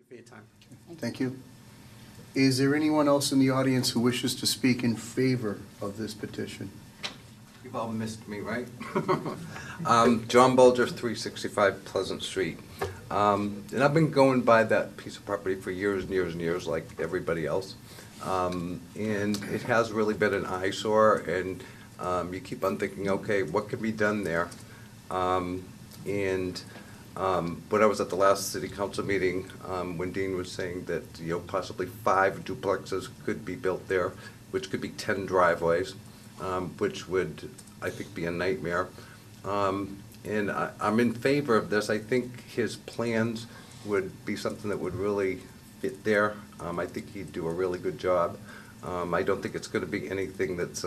for your time. Thank you. Is there anyone else in the audience who wishes to speak in favor of this petition? You've all missed me, right? John Bulger, 365 Pleasant Street. And I've been going by that piece of property for years and years and years, like everybody else. And it has really been an eyesore, and you keep on thinking, okay, what can be done there? When I was at the last city council meeting, when Dean was saying that, you know, possibly 5 duplexes could be built there, which could be 10 driveways, which would, I think, be a nightmare. And I'm in favor of this. I think his plans would be something that would really fit there. I think he'd do a really good job. I don't think it's going to be anything that's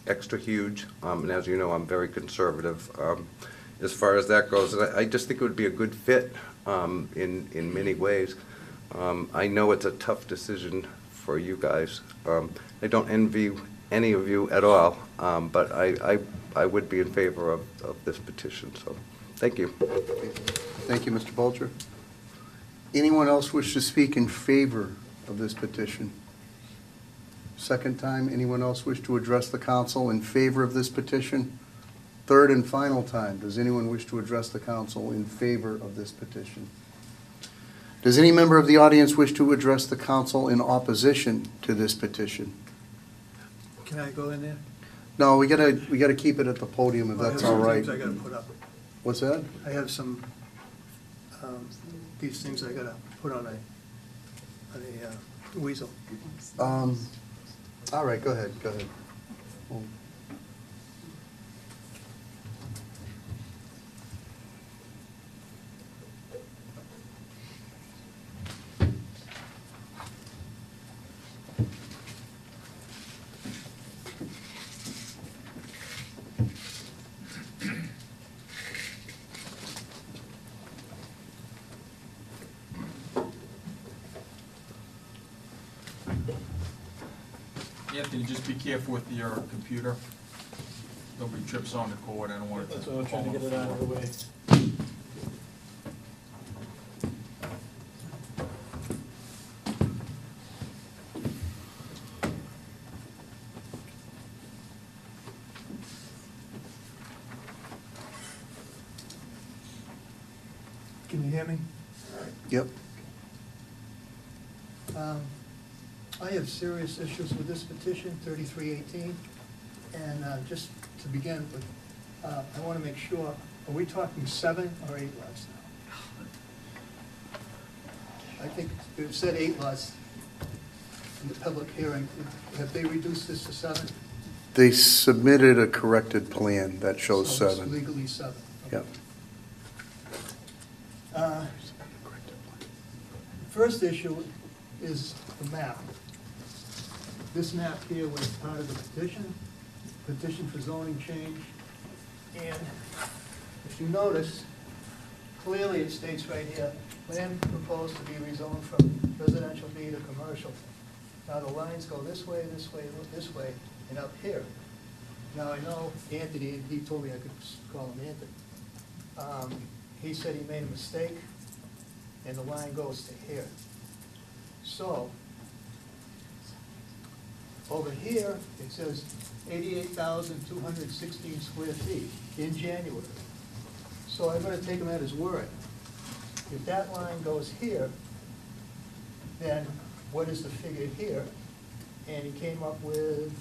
extra huge. And as you know, I'm very conservative as far as that goes. And I just think it would be a good fit in many ways. I know it's a tough decision for you guys. I don't envy any of you at all, but I would be in favor of this petition. So thank you. Thank you, Mr. Bulger. Anyone else wish to speak in favor of this petition? Second time, anyone else wish to address the council in favor of this petition? Third and final time, does anyone wish to address the council in favor of this petition? Does any member of the audience wish to address the council in opposition to this petition? Can I go in there? No, we gotta keep it at the podium if that's all right. I have some things I gotta put up. What's that? I have some, these things I gotta put on a weasel. All right, go ahead. Anthony, just be careful with your computer. Nobody trips on the cord. I don't want it to That's why I'm fall trying to on get it out of the floor. way. Can you hear me? Yep. I have serious issues with this petition, 3318, and just to begin with, I want to make sure, are we talking 7 or 8 lots now? I think it said 8 lots in the public hearing. Have they reduced this to 7? They submitted a corrected plan that shows So it's 7. legally 7. Yep. First issue is the map. This map here was part of the petition for zoning change. And if you notice, clearly it states right here, land proposed to be rezoned from residential B to commercial. Now the lines go this way, this way, this way, and up here. Now I know Anthony, he told me I could call him Anthony. He said he made a mistake, and the line goes to here. So, over here, it says 88,216 square feet in January. So I'm gonna take him at his word. If that line goes here, then what is the figure here? And he came up with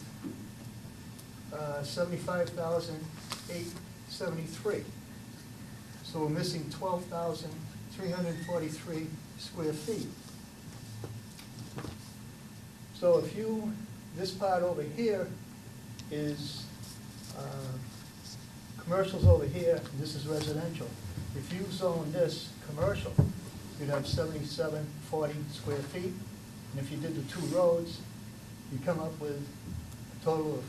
75,873. So we're missing 12,343 square feet. So if you, this part over here is, commercial's over here, and this is residential. If you zone this commercial, you'd have 7740 square feet. And if you did the 2 roads, you come up with a total of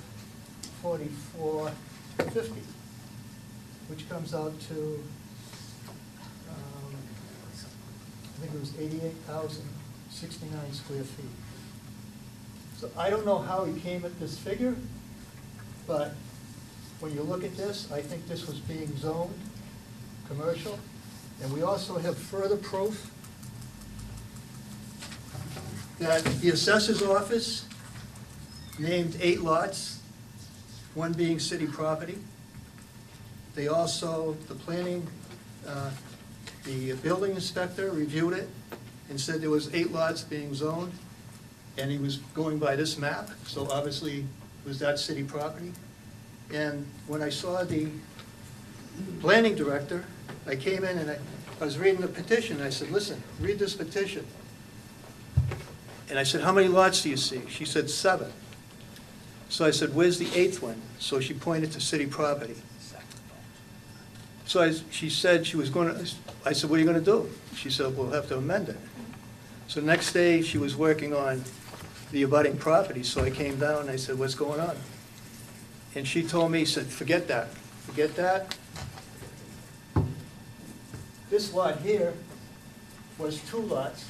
4450, which comes out to, I think it was 88,069 square feet. So I don't know how he came at this figure, but when you look at this, I think this was being zoned commercial. And we also have further proof that the assessor's office named 8 lots, one being city property. They also, the building inspector reviewed it and said there was 8 lots being zoned, and he was going by this map, so obviously it was that city property. And when I saw the planning director, I came in and I was reading the petition. I said, listen, read this petition. And I said, how many lots do you see? She said 7. So I said, where's the 8th one? So she pointed to city property. So she said she was going to, I said, what are you going to do? She said, we'll have to amend it. So next day, she was working on the abutting property, so I came down and I said, what's going on? And she told me, said, forget that, forget that. This lot here was 2 lots,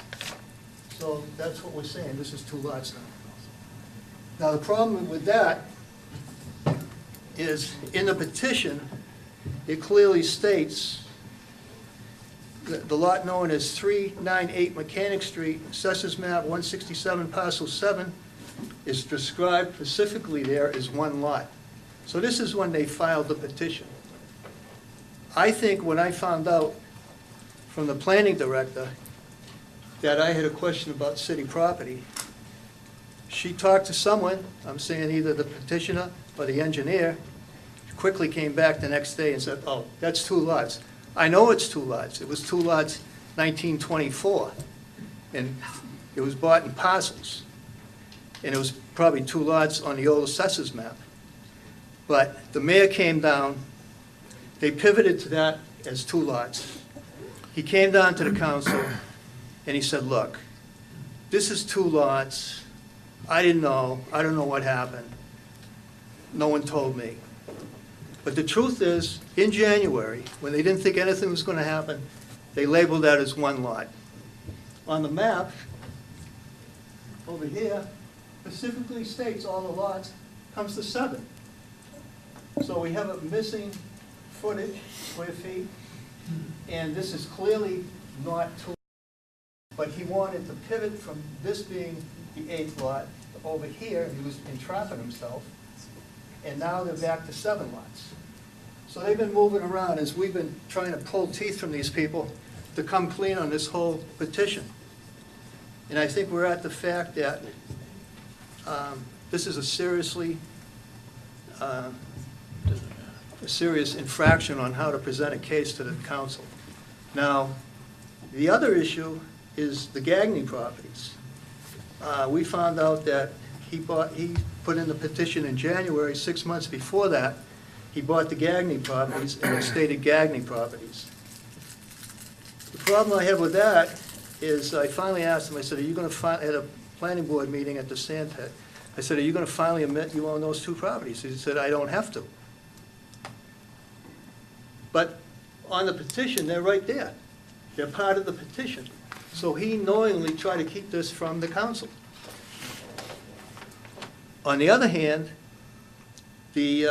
so that's what we're saying, this is 2 lots now. Now, the problem with that is, in the petition, it clearly states that the lot known as 398 Mechanic Street, Assessors Map 167, Parcel 7, is described specifically there as 1 lot. So this is when they filed the petition. I think when I found out from the planning director that I had a question about city property, she talked to someone, I'm saying either the petitioner or the engineer, quickly came back the next day and said, oh, that's 2 lots. I know it's 2 lots. It was 2 lots 1924, and it was bought in parcels. And it was probably 2 lots on the old assessor's map. But the mayor came down, they pivoted to that as 2 lots. He came down to the council and he said, look, this is 2 lots. I didn't know. I don't know what happened. No one told me. But the truth is, in January, when they didn't think anything was going to happen, they labeled that as 1 lot. On the map, over here, specifically states all the lots comes to 7. So we have a missing footage, square feet, and this is clearly not 2. But he wanted to pivot from this being the 8th lot to over here, and he was entrapping himself. And now they're back to 7 lots. So they've been moving around as we've been trying to pull teeth from these people to come clean on this whole petition. And I think we're at the fact that this is a serious infraction on how to present a case to the council. Now, the other issue is the Gagny properties. We found out that he put in the petition in January, 6 months before that, he bought the Gagny properties and it stated Gagny properties. The problem I have with that is I finally asked him, I said, are you going to at a planning board meeting at the sand pit, I said, are you going to finally admit you own those 2 properties? He said, I don't have to. But on the petition, they're right there. They're part of the petition. So he knowingly tried to keep this from the council. On the other hand, he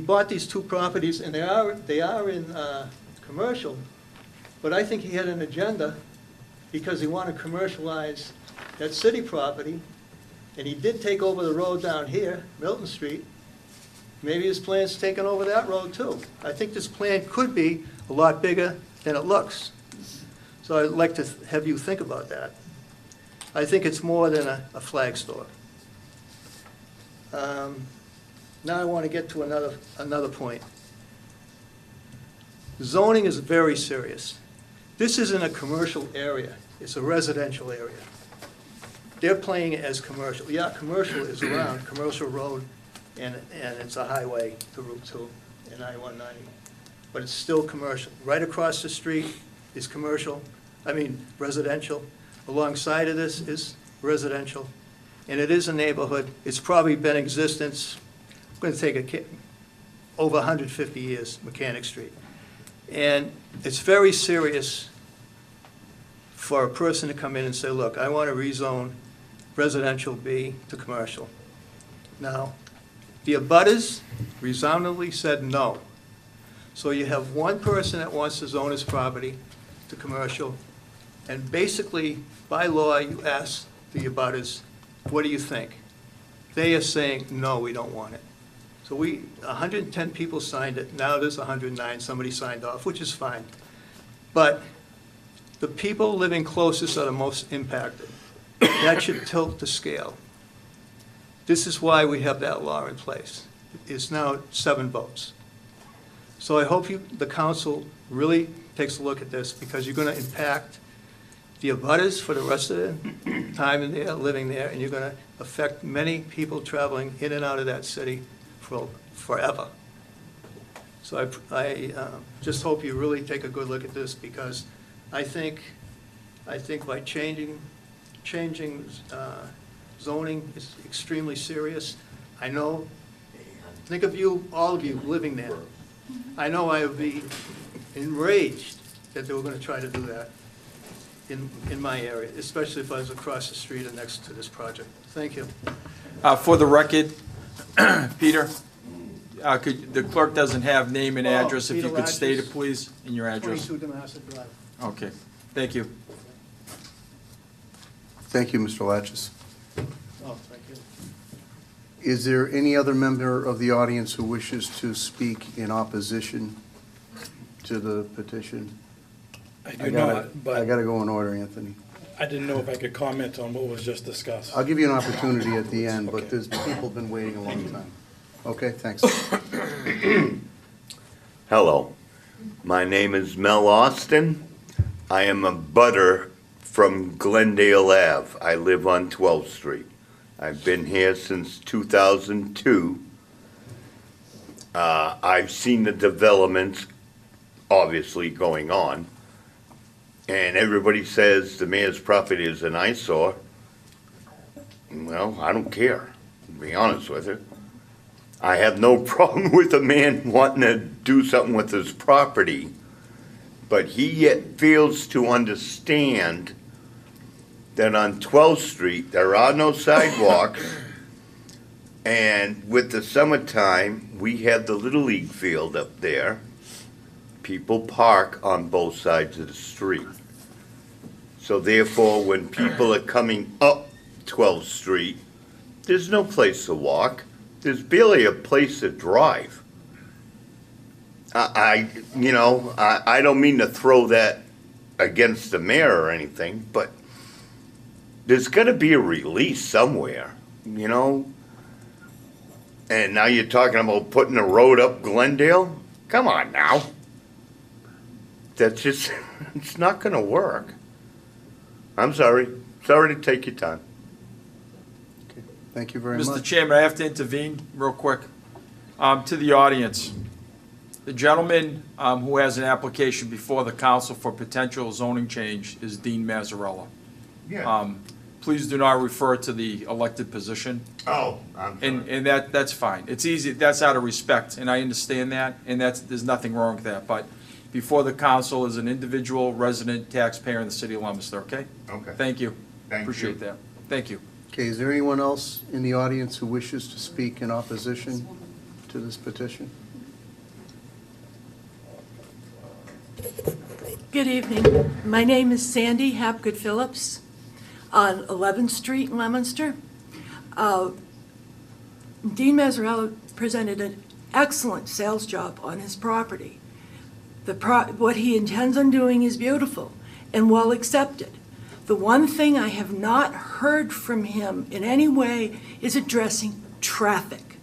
bought these 2 properties, and they are in commercial, but I think he had an agenda because he wanted to commercialize that city property, and he did take over the road down here, Milton Street. Maybe his plan's taking over that road too. I think this plan could be a lot bigger than it looks. So I'd like to have you think about that. I think it's more than a flag store. Now I want to get to another point. Zoning is very serious. This isn't a commercial area. It's a residential area. They're playing it as commercial. Yeah, commercial is around, Commercial Road, and it's a highway to Route 2 and I-190. But it's still commercial. Right across the street is residential. Alongside of this is residential. And it is a neighborhood. It's probably been in existence, I'm going to take over 150 years, Mechanic Street. And it's very serious for a person to come in and say, look, I want to rezone residential B to commercial. Now, the abutters resoundingly said no. So you have one person that wants to zone his property to commercial, And basically, by law, you ask the abutters, what do you think? They are saying, no, we don't want it. So 110 people signed it, now there's 109, somebody signed off, which is fine. But the people living closest are the most impacted. That should tilt the scale. This is why we have that law in place. It's now 7 votes. So I hope the council really takes a look at this, because you're gonna impact the abutters for the rest of the time in there, living there, and you're gonna affect many people traveling in and out of that city for forever. So I just hope you really take a good look at this, because I think by changing zoning is extremely serious. I know, think of you, all of you living there. I know I would be enraged that they were gonna try to do that in my area, especially if I was across the street or next to this project. Thank you. For the record, Peter, the clerk doesn't have name and address. If you Peter could state it, Latches, please, and your address. 22 Damascus Drive. Okay, thank you. Thank you, Mr. Latches. Oh, thank you. Is there any other member of the audience who wishes to speak in opposition to the petition? I do not, I but gotta go in order, Anthony. I didn't know if I could comment on what was just discussed. I'll give you an opportunity at the end, but Okay. there's people been waiting a long time. Okay, thanks. Hello, my name is Mel Austin. I am a butter from Glendale Ave. I live on 12th Street. I've been here since 2002. I've seen the developments obviously going on. And everybody says the mayor's property is an eyesore. Well, I don't care, to be honest with you. I have no problem with a man wanting to do something with his property, but he yet fails to understand that on 12th Street, there are no sidewalks, and with the summertime, we have the Little League field up there. People park on both sides of the street. So therefore, when people are coming up 12th Street, there's no place to walk. There's barely a place to drive. I don't mean to throw that against the mayor or anything, but there's got to be a release somewhere, you know? And now you're talking about putting a road up Glendale? Come on now. That's just, it's not going to work. I'm sorry. Sorry to take your time. Okay, thank you very much. Mr. Chairman, I have to intervene real quick. To the audience, the gentleman who has an application before the council for potential zoning change is Dean Mazzarella. Please do not refer to the elected position. Oh, I'm sorry. And that's fine. It's easy, that's out of respect, and I understand that, and there's nothing wrong with that. But before the council is an individual resident taxpayer in the city of Leominster, okay? Okay. Thank you. Thank you. Appreciate that. Thank you. Okay, is there anyone else in the audience who wishes to speak in opposition to this petition? Good evening. My name is Sandy Hapgood Phillips on 11th Street in Leominster. Dean Mazzarella presented an excellent sales job on his property. What he intends on doing is beautiful and well accepted. The one thing I have not heard from him in any way is addressing traffic.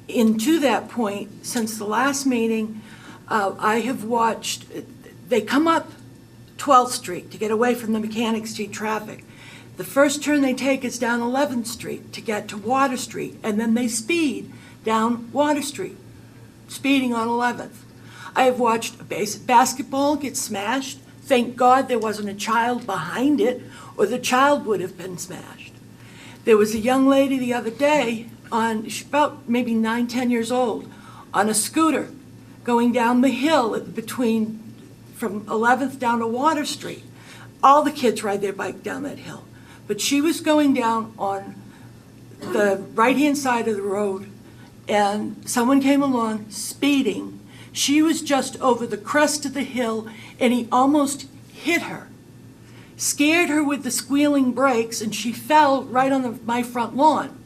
To that point, since the last meeting, I have watched, they come up 12th Street to get away from the Mechanic Street traffic. The first turn they take is down 11th Street to get to Water Street, and then they speed down Water Street, speeding on 11th. I have watched a basketball get smashed. Thank God there wasn't a child behind it, or the child would have been smashed. There was a young lady the other day, she's about maybe 9, 10 years old, on a scooter going down the hill from 11th down to Water Street. All the kids ride their bike down that hill. But she was going down on the right-hand side of the road, and someone came along speeding. She was just over the crest of the hill, and he almost hit her. scared her with the squealing brakes, and she fell right on my front lawn.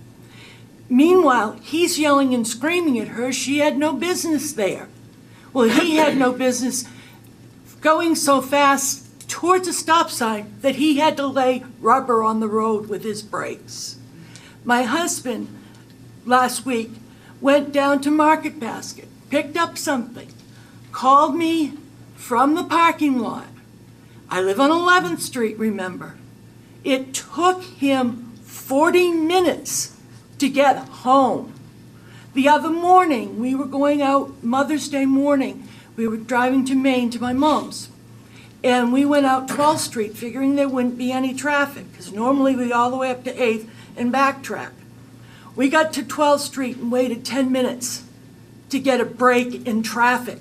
Meanwhile, he's yelling and screaming at her. She had no business there. Well, he had no business going so fast towards a stop sign that he had to lay rubber on the road with his brakes. My husband, last week, went down to Market Basket, picked up something, called me from the parking lot. I live on 11th Street, remember. It took him 40 minutes to get home. The other morning, we were going out, Mother's Day morning, we were driving to Maine to my mom's. And we went out 12th Street figuring there wouldn't be any traffic, because normally we all the way up to 8th and backtrack. We got to 12th Street and waited 10 minutes to get a break in traffic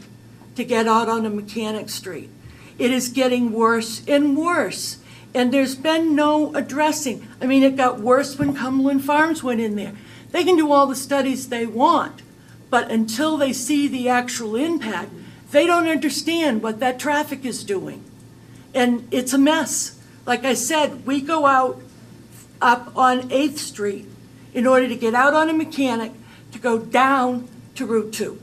to get out onto Mechanic Street. It is getting worse and worse, and there's been no addressing. I mean, it got worse when Cumberland Farms went in there. They can do all the studies they want, but until they see the actual impact, they don't understand what that traffic is doing. And it's a mess. Like I said, we go out up on 8th Street in order to get out on a Mechanic to go down to Route 2.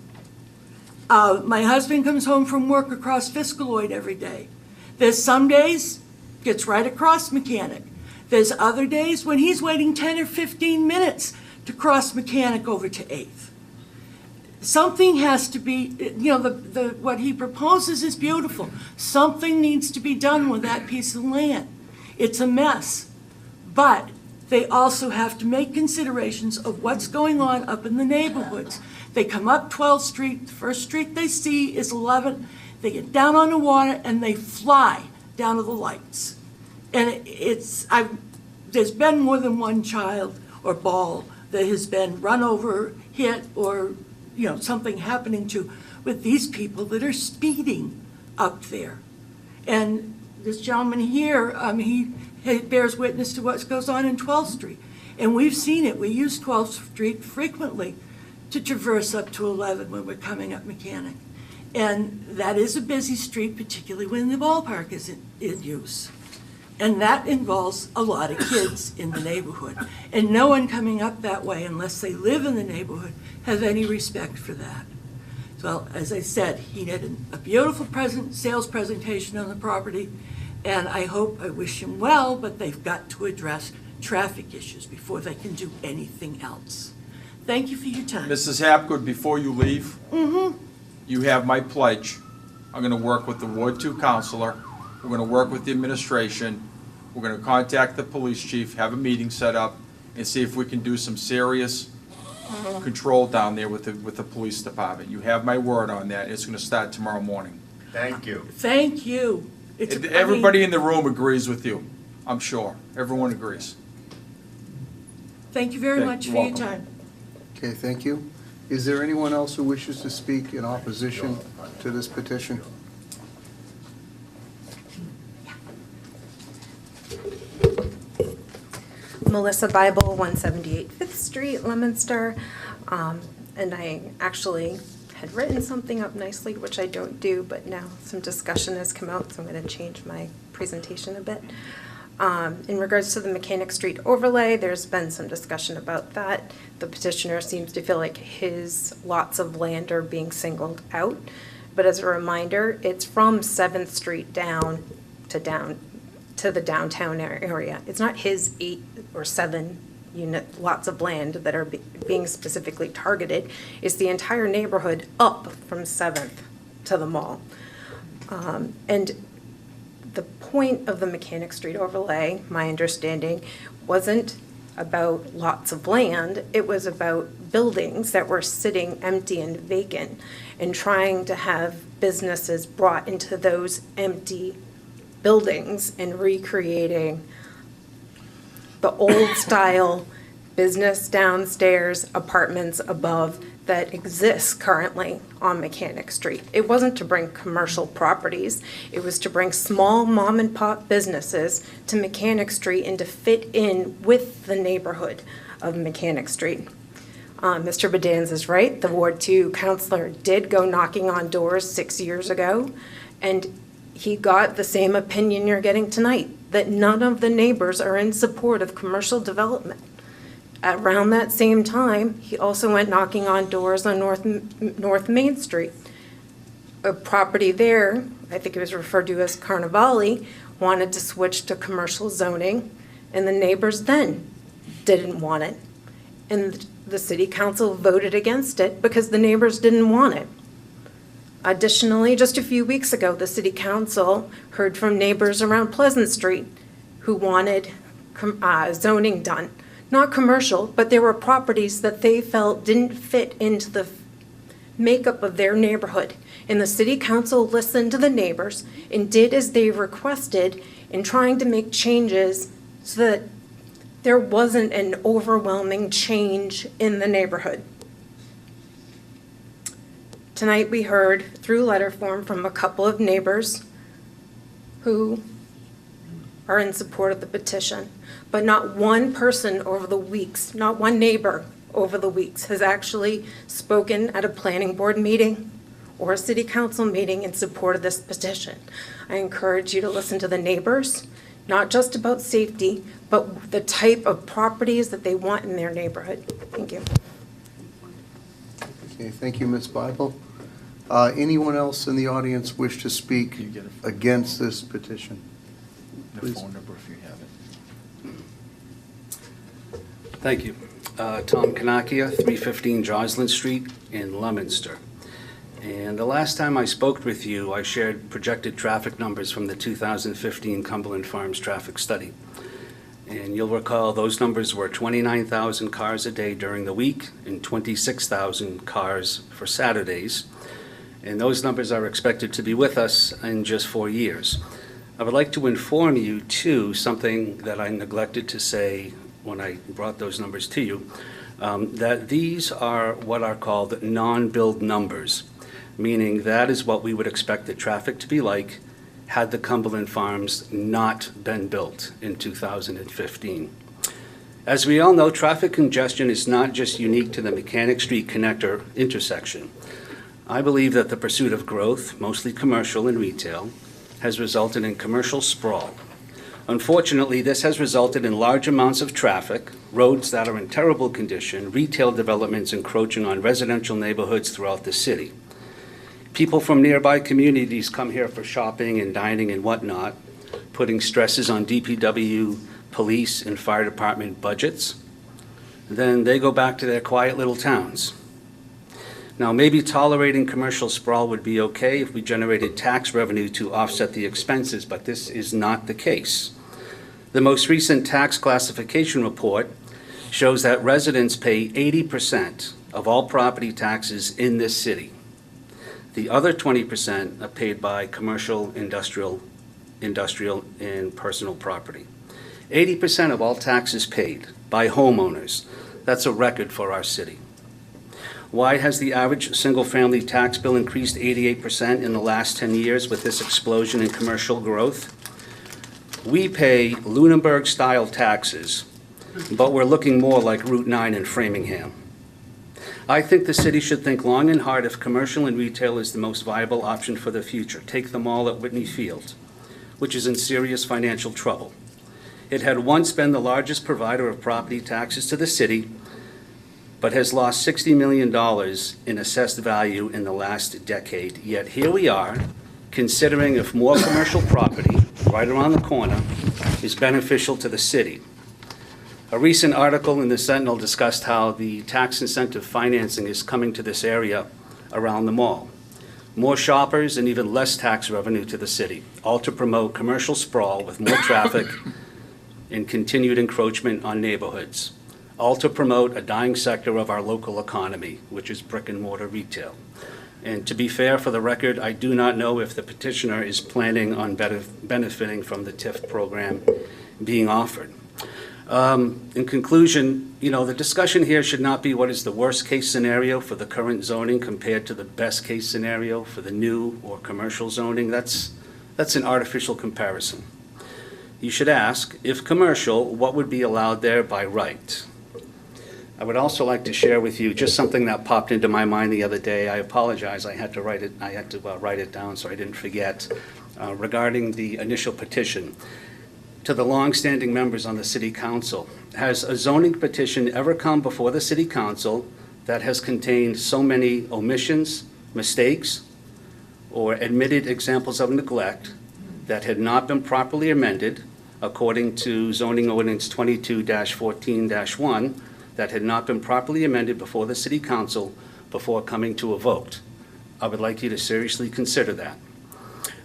My husband comes home from work across Fiscaloid every day. There's some days, gets right across Mechanic. There's other days when he's waiting 10 or 15 minutes to cross Mechanic over to 8th. Something has to be, you know, what he proposes is beautiful. Something needs to be done with that piece of land. It's a mess. But they also have to make considerations of what's going on up in the neighborhoods. They come up 12th Street, the first street they see is 11th. They get down on the water and they fly down to the lights. And there's been more than one child or ball that has been run over, hit, or something happening to with these people that are speeding up there. And this gentleman here, he bears witness to what goes on in 12th Street. And we've seen it. We use 12th Street frequently to traverse up to 11 when we're coming up Mechanic. And that is a busy street, particularly when the ballpark is in use. And that involves a lot of kids in the neighborhood. And no one coming up that way, unless they live in the neighborhood, has any respect for that. Well, as I said, he did a beautiful sales presentation on the property, and I wish him well, but they've got to address traffic issues before they can do anything else. Thank you for your time. Mrs. Hapgood, before you leave, you have my pledge. I'm going to work with the Ward 2 counselor. We're going to work with the administration. We're going to contact the police chief, have a meeting set up, and see if we can do some serious control down there with the police department. You have my word on that. It's going to start tomorrow morning. Thank you. Thank you. Everybody in the room agrees with you, I'm sure. Everyone agrees. Thank you very much for your welcome. time. Okay, thank you. Is there anyone else who wishes to speak in opposition to this petition? Melissa Bible, 178 5th Street, Leominster. And I actually had written something up nicely, which I don't do, but now some discussion has come out, so I'm going to change my presentation a bit. In regards to the Mechanic Street overlay, there's been some discussion about that. The petitioner seems to feel like his lots of land are being singled out. But as a reminder, it's from 7th Street down to the downtown area. It's not his 8 or 7 unit lots of land that are being specifically targeted. It's the entire neighborhood up from 7th to the mall. And the point of the Mechanic Street overlay, my understanding, wasn't about lots of land. It was about buildings that were sitting empty and vacant and trying to have businesses brought into those empty buildings and recreating the old style business downstairs, apartments above that exists currently on Mechanic Street. It wasn't to bring commercial properties. It was to bring small mom and pop businesses to Mechanic Street and to fit in with the neighborhood of Mechanic Street. Mr. Bedanz is right. The Ward 2 counselor did go knocking on doors 6 years ago, and he got the same opinion you're getting tonight. that none of the neighbors are in support of commercial development. Around that same time, he also went knocking on doors on North Main Street. A property there, I think it was referred to as Carnivale, wanted to switch to commercial zoning, and the neighbors then didn't want it. And the city council voted against it because the neighbors didn't want it. Additionally, just a few weeks ago, the city council heard from neighbors around Pleasant Street who wanted zoning done. Not commercial, but there were properties that they felt didn't fit into the makeup of their neighborhood. And the city council listened to the neighbors and did as they requested in trying to make changes so that there wasn't an overwhelming change in the neighborhood. Tonight we heard through letter form from a couple of neighbors who are in support of the petition, but not one person over the weeks, not one neighbor over the weeks has actually spoken at a planning board meeting or a city council meeting in support of this petition. I encourage you to listen to the neighbors, not just about safety, but the type of properties that they want in their neighborhood. Thank you. Okay, thank you, Ms. Bible. Anyone else in the audience wish to speak Can you get a- against this petition? The Please. phone number if you have it. Thank you. Tom Kanakia, 315 Joslin Street in Leominster. And the last time I spoke with you, I shared projected traffic numbers from the 2015 Cumberland Farms traffic study. And you'll recall those numbers were 29,000 cars a day during the week and 26,000 cars for Saturdays. And those numbers are expected to be with us in just 4 years. I would like to inform you, too, something that I neglected to say when I brought those numbers to you, that these are what are called non-build numbers, meaning that is what we would expect the traffic to be like had the Cumberland Farms not been built in 2015. As we all know, traffic congestion is not just unique to the Mechanic Street connector intersection. I believe that the pursuit of growth, mostly commercial and retail, has resulted in commercial sprawl. Unfortunately, this has resulted in large amounts of traffic, roads that are in terrible condition, retail developments encroaching on residential neighborhoods throughout the city. People from nearby communities come here for shopping and dining and whatnot, putting stresses on DPW, police, and fire department budgets. Then they go back to their quiet little towns. Now, maybe tolerating commercial sprawl would be okay if we generated tax revenue to offset the expenses, but this is not the case. The most recent tax classification report shows that residents pay 80% of all property taxes in this city. The other 20% are paid by commercial, industrial, and personal property. 80% of all taxes paid by homeowners. That's a record for our city. Why has the average single-family tax bill increased 88% in the last 10 years with this explosion in commercial growth? We pay Lunenburg-style taxes, but we're looking more like Route 9 in Framingham. I think the city should think long and hard if commercial and retail is the most viable option for the future. Take the mall at Whitney Field, which is in serious financial trouble. It had once been the largest provider of property taxes to the city, but has lost $60 million in assessed value in the last decade. Yet here we are, considering if more commercial property right around the corner is beneficial to the city. A recent article in the Sentinel discussed how the tax incentive financing is coming to this area around the mall. More shoppers and even less tax revenue to the city, all to promote commercial sprawl with more traffic and continued encroachment on neighborhoods. All to promote a dying sector of our local economy, which is brick and mortar retail. And to be fair, for the record, I do not know if the petitioner is planning on benefiting from the TIF program being offered. In conclusion, the discussion here should not be what is the worst case scenario for the current zoning compared to the best case scenario for the new or commercial zoning. That's an artificial comparison. You should ask, if commercial, what would be allowed there by right? I would also like to share with you just something that popped into my mind the other day. I apologize, I had to write it down so I didn't forget, regarding the initial petition. To the longstanding members on the city council, has a zoning petition ever come before the city council that has contained so many omissions, mistakes, or admitted examples of neglect that had not been properly amended according to zoning ordinance 22-14-1, that had not been properly amended before the city council before coming to a vote? I would like you to seriously consider that.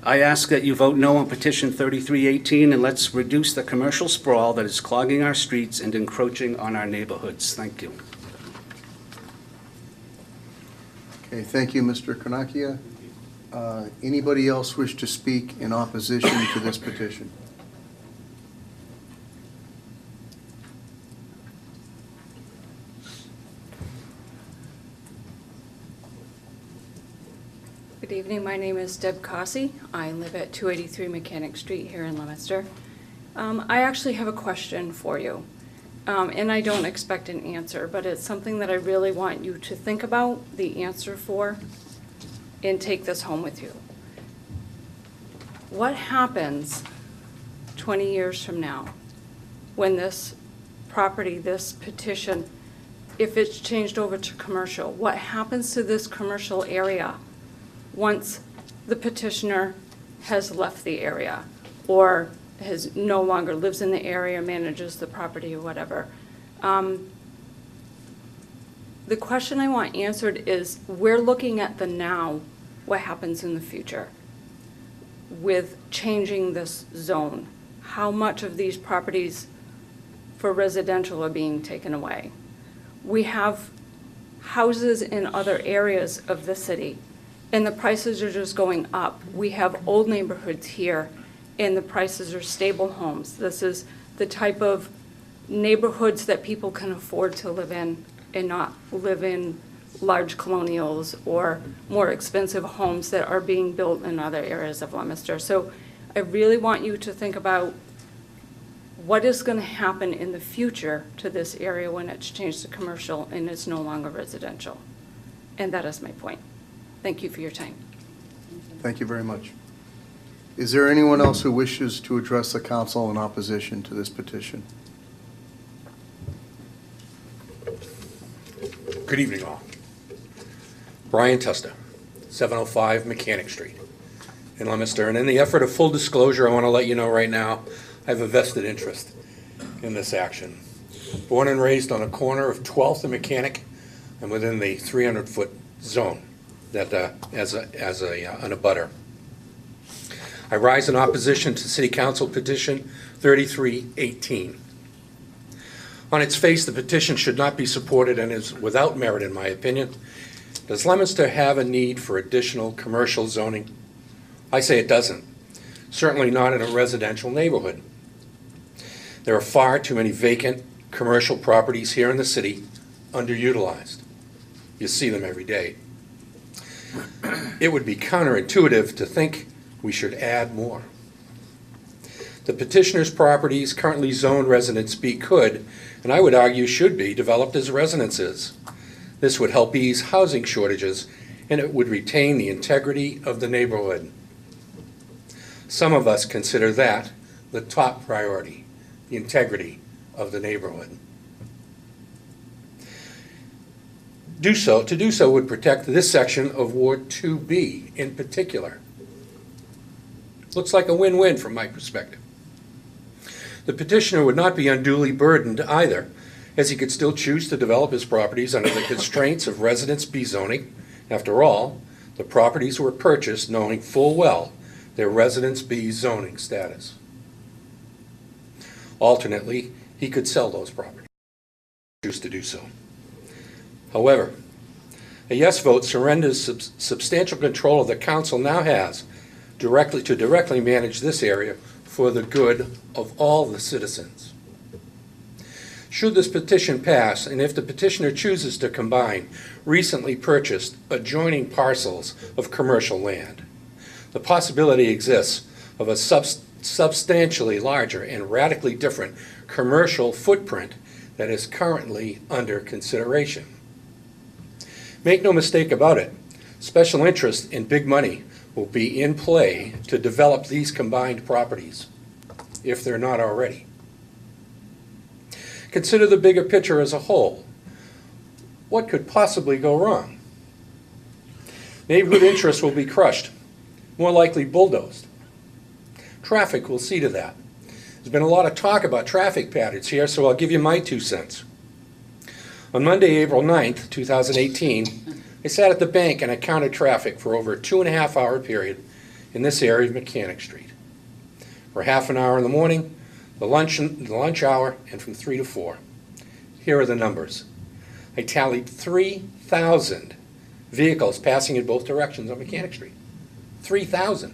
I ask that you vote no on petition 3318, and let's reduce the commercial sprawl that is clogging our streets and encroaching on our neighborhoods. Thank you. Okay, thank you, Mr. Kanakia. Anybody else wish to speak in opposition to this petition? Good evening, my name is Deb Cossey. I live at 283 Mechanic Street here in Leominster. I actually have a question for you, and I don't expect an answer, but it's something that I really want you to think about the answer for and take this home with you. What happens 20 years from now when this property, this petition, if it's changed over to commercial? What happens to this commercial area once the petitioner has left the area or has no longer lives in the area, manages the property or whatever? The question I want answered is, we're looking at the now, what happens in the future with changing this zone? How much of these properties for residential are being taken away? We have houses in other areas of the city, and the prices are just going up. We have old neighborhoods here, and the prices are stable homes. This is the type of neighborhoods that people can afford to live in and not live in large colonials or more expensive homes that are being built in other areas of Leominster. So I really want you to think about what is going to happen in the future to this area when it's changed to commercial and it's no longer residential. And that is my point. Thank you for your time. Thank you very much. Is there anyone else who wishes to address the council in opposition to this petition? Good evening, all. Brian Testa, 705 Mechanic Street in Leominster. And in the effort of full disclosure, I want to let you know right now, I have a vested interest in this action. Born and raised on a corner of 12th and Mechanic, and within the 300-foot zone that as an abutter. I rise in opposition to City Council Petition 3318. On its face, the petition should not be supported and is without merit, in my opinion. Does Leominster have a need for additional commercial zoning? I say it doesn't. Certainly not in a residential neighborhood. There are far too many vacant commercial properties here in the city, underutilized. You see them every day. It would be counterintuitive to think we should add more. The petitioner's properties currently zoned Residence B could, and I would argue should be, developed as residences. This would help ease housing shortages, and it would retain the integrity of the neighborhood. Some of us consider that the top priority, the integrity of the neighborhood. To do so would protect this section of Ward 2B in particular. Looks like a win-win from my perspective. The petitioner would not be unduly burdened either, as he could still choose to develop his properties under the constraints of Residence B zoning. After all, the properties were purchased knowing full well their Residence B zoning status. Alternately, he could sell those properties, choose to do so. However, a yes vote surrenders substantial control of the council now has to directly manage this area for the good of all the citizens. Should this petition pass, and if the petitioner chooses to combine recently purchased adjoining parcels of commercial land, the possibility exists of a substantially larger and radically different commercial footprint that is currently under consideration. Make no mistake about it, special interest and big money will be in play to develop these combined properties. if they're not already. Consider the bigger picture as a whole. What could possibly go wrong? Neighborhood interests will be crushed, more likely bulldozed. Traffic will see to that. There's been a lot of talk about traffic patterns here, so I'll give you my 2 cents. On Monday, April 9th, 2018, I sat at the bank and I counted traffic for over a 2.5-hour period in this area of Mechanic Street. For half an hour in the morning, the lunch hour, and from 3 to 4. Here are the numbers. I tallied 3,000 vehicles passing in both directions on Mechanic Street. 3,000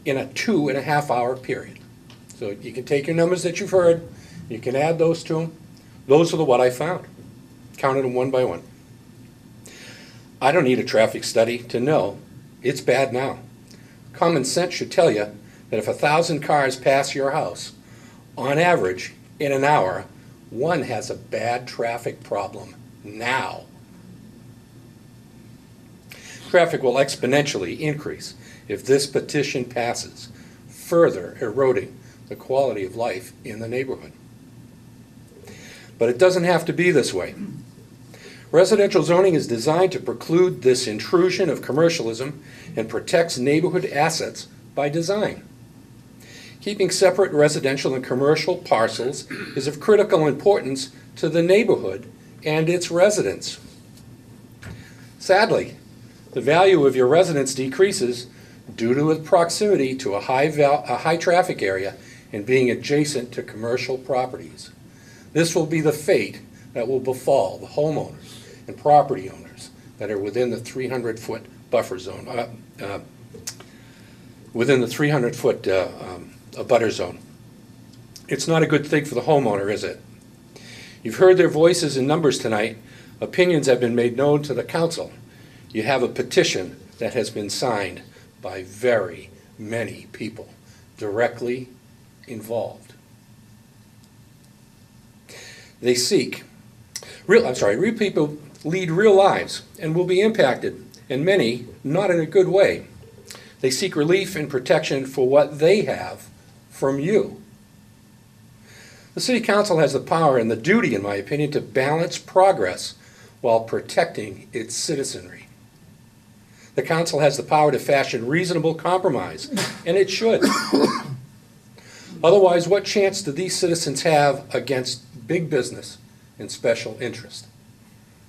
in a 2.5-hour period. So you can take your numbers that you've heard, you can add those to them. Those are what I found. Counted them one by one. I don't need a traffic study to know it's bad now. Common sense should tell you that if 1,000 cars pass your house, on average, in an hour, one has a bad traffic problem now. Traffic will exponentially increase if this petition passes, further eroding the quality of life in the neighborhood. But it doesn't have to be this way. Residential zoning is designed to preclude this intrusion of commercialism and protects neighborhood assets by design. Keeping separate residential and commercial parcels is of critical importance to the neighborhood and its residents. Sadly, the value of your residence decreases due to its proximity to a high traffic area and being adjacent to commercial properties. This will be the fate that will befall the homeowners and property owners that are within the 300-foot buffer zone, within the 300-foot abutter zone. It's not a good thing for the homeowner, is it? You've heard their voices and numbers tonight. Opinions have been made known to the council. You have a petition that has been signed by very many people directly involved. They seek real people lead real lives and will be impacted, and many not in a good way. They seek relief and protection for what they have from you. The City Council has the power and the duty, in my opinion, to balance progress while protecting its citizenry. The Council has the power to fashion reasonable compromise, and it should. Otherwise, what chance do these citizens have against big business and special interest?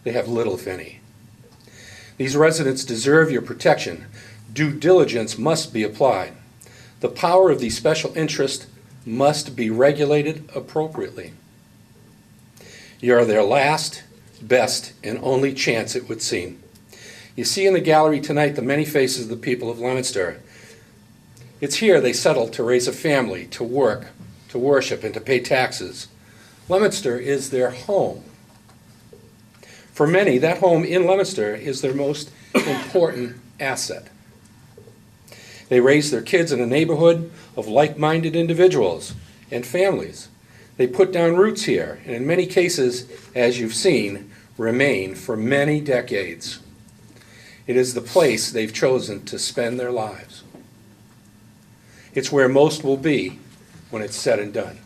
They have little, if any. These residents deserve your protection. Due diligence must be applied. The power of these special interests must be regulated appropriately. You are their last, best, and only chance, it would seem. You see in the gallery tonight the many faces of the people of Leominster. It's here they settled to raise a family, to work, to worship, and to pay taxes. Leominster is their home. For many, that home in Leominster is their most important asset. They raise their kids in a neighborhood of like-minded individuals and families. They put down roots here, and in many cases, as you've seen, remain for many decades. It is the place they've chosen to spend their lives. It's where most will be when it's said and done.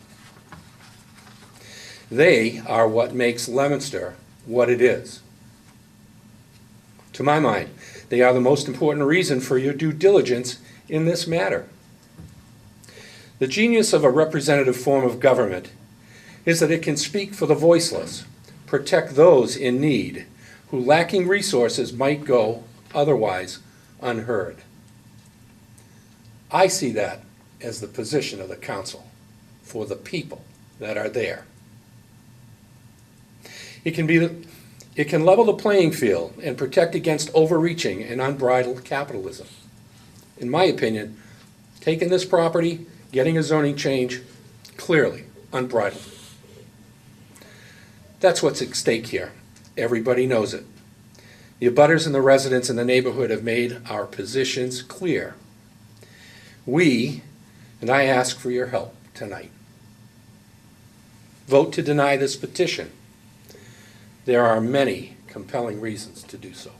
They are what makes Leominster what it is. To my mind, they are the most important reason for your due diligence in this matter. The genius of a representative form of government is that it can speak for the voiceless, protect those in need, who lacking resources might go otherwise unheard. I see that as the position of the council for the people that are there. It can level the playing field and protect against overreaching and unbridled capitalism. In my opinion, taking this property, getting a zoning change, clearly unbridled. That's what's at stake here. Everybody knows it. The abutters and the residents in the neighborhood have made our positions clear. And I ask for your help tonight. Vote to deny this petition. There are many compelling reasons to do so.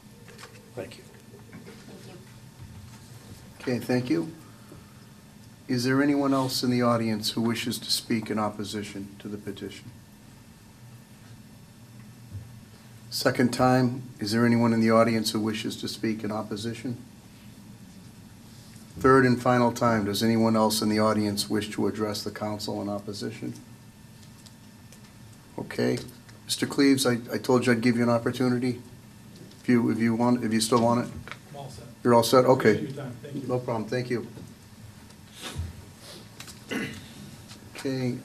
Thank you. Okay, thank you. Is there anyone else in the audience who wishes to speak in opposition to the petition? Second time, is there anyone in the audience who wishes to speak in opposition? Third and final time, does anyone else in the audience wish to address the council in opposition? Okay. Mr. Cleaves, I told you I'd give you an opportunity. If you still want it? I'm all set. You're all set? Okay. Appreciate your time. Thank you. No problem, thank you. Okay,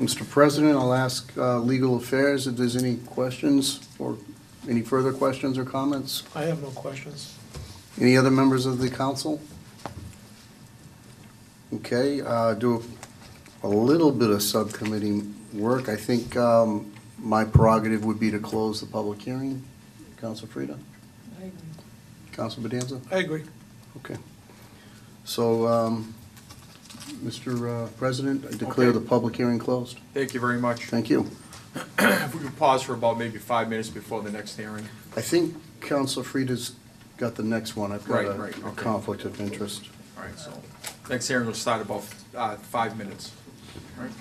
Mr. President, I'll ask Legal Affairs if there's any questions or any further questions or comments. I have no questions. Any other members of the council? Okay, do a little bit of subcommittee work. I think my prerogative would be to close the public hearing. Council Frida? Council Bedanza? I agree. Okay. So, Mr. President, I declare Okay. the public hearing closed. Thank you very much. Thank you. If we could pause for about maybe 5 minutes before the next hearing. I think Council Frida's got the next one. I've got Right, a okay. conflict of interest. All right, so next hearing will start about 5 minutes. All right.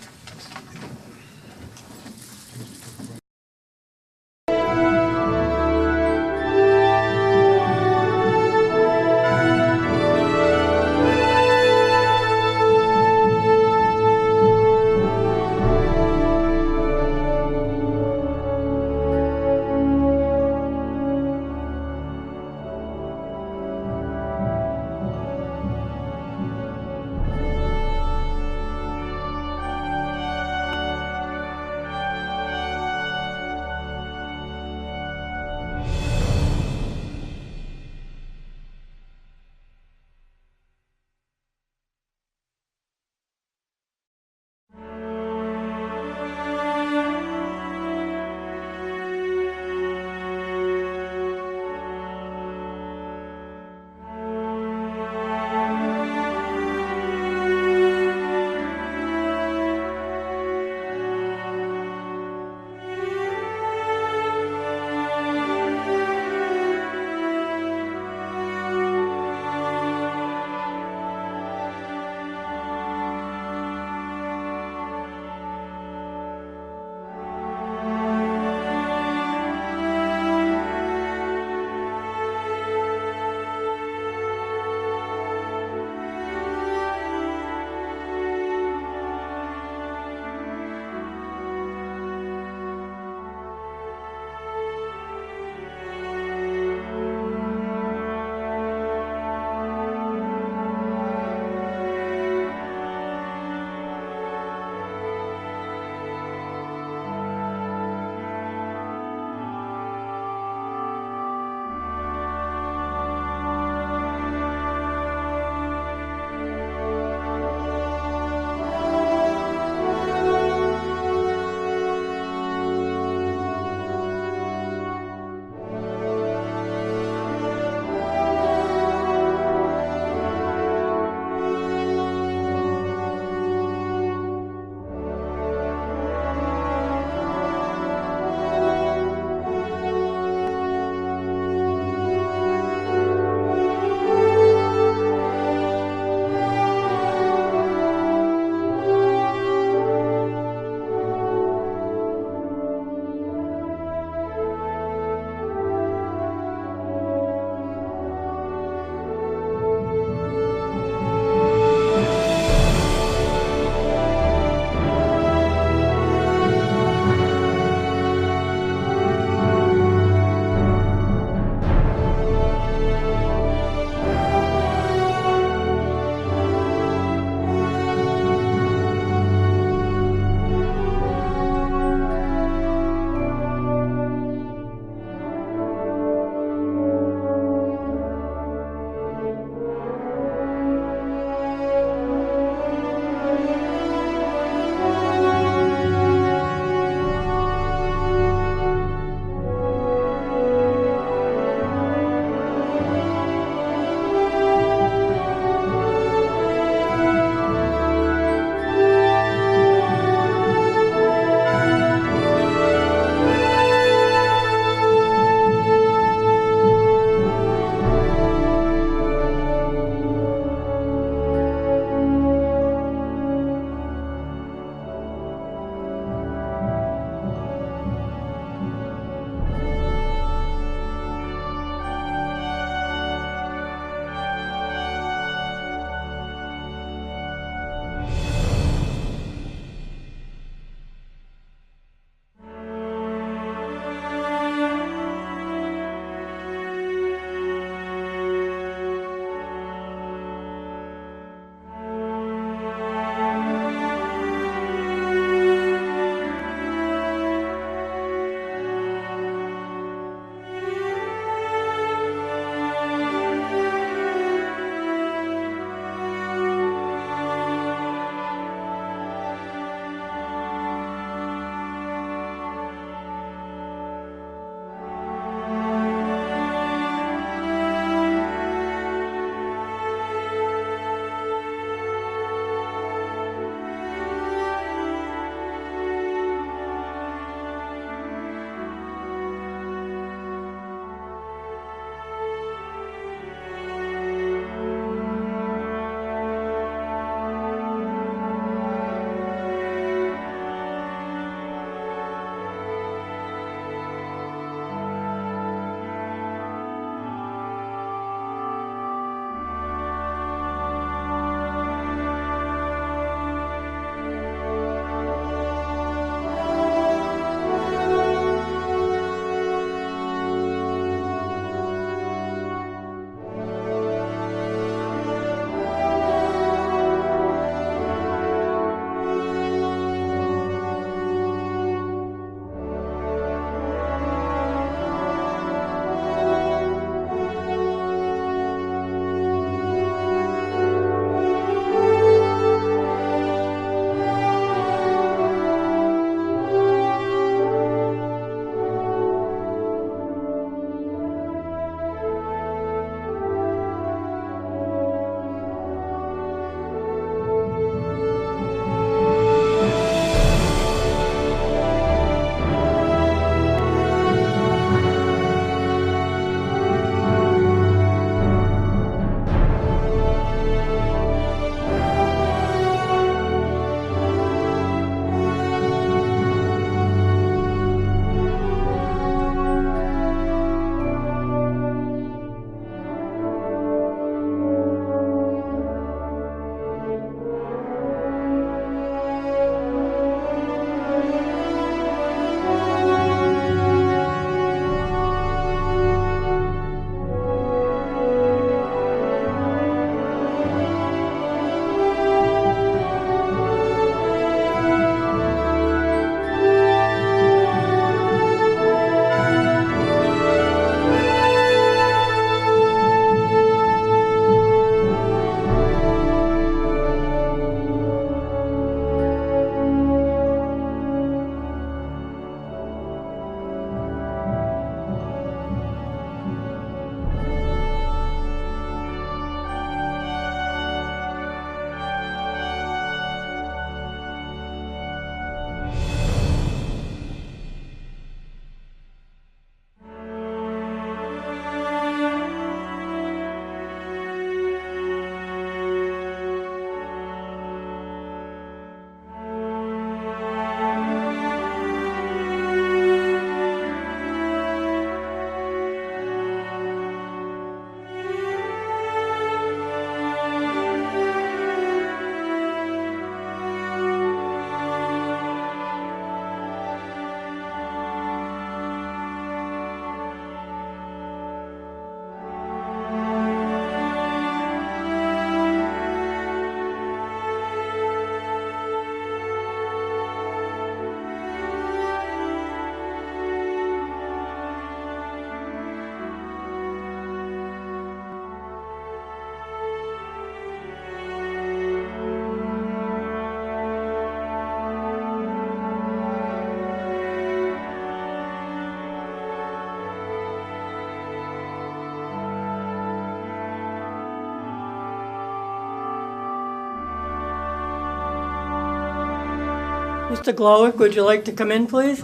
Mr. Glowik, would you like to come in, please?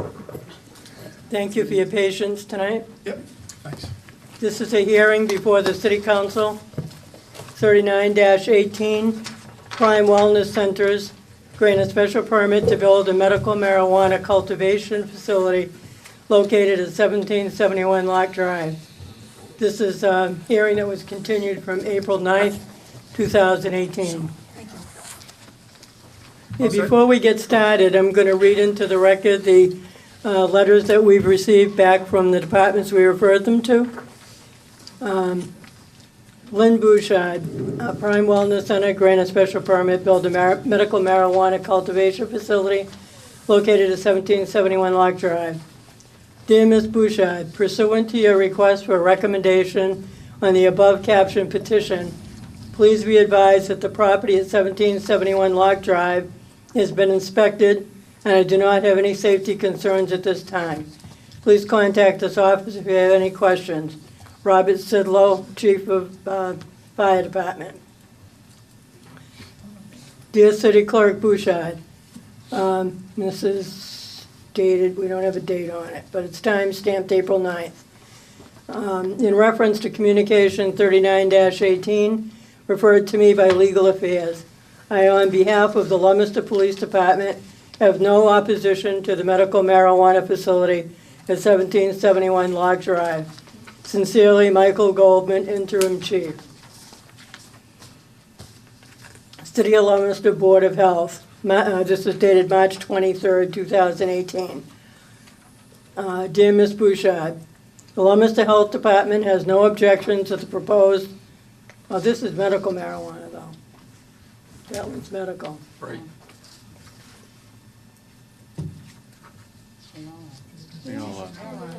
Thank you for your patience tonight. Yep, thanks. This is a hearing before the City Council, 39-18, Prime Wellness Centers, grant a special permit to build a medical marijuana cultivation facility located at 1771 Lock Drive. This is a hearing that was continued from April 9th, 2018. Before we get started, I'm going to read into the record the letters that we've received back from the departments we referred them to. Lynn Bouchard, Prime Wellness Center, grant a special permit, build a medical marijuana cultivation facility located at 1771 Lock Drive. Dear Ms. Bouchard, pursuant to your request for a recommendation on the above captioned petition, please be advised that the property at 1771 Lock Drive has been inspected and I do not have any safety concerns at this time. Please contact this office if you have any questions. Robert Sidlow, Chief of Fire Department. Dear City Clerk Bouchard, this is dated, we don't have a date on it, but it's time stamped April 9th. In reference to communication 39-18, referred to me by Legal Affairs, I, on behalf of the Leominster Police Department, have no opposition to the medical marijuana facility at 1771 Lock Drive. Sincerely, Michael Goldman, Interim Chief. City of Leominster Board of Health. This is dated March 23rd, 2018. Dear Ms. Bouchard, the Leominster Health Department has no objection to the proposed, this is medical marijuana though. That one's medical. Right.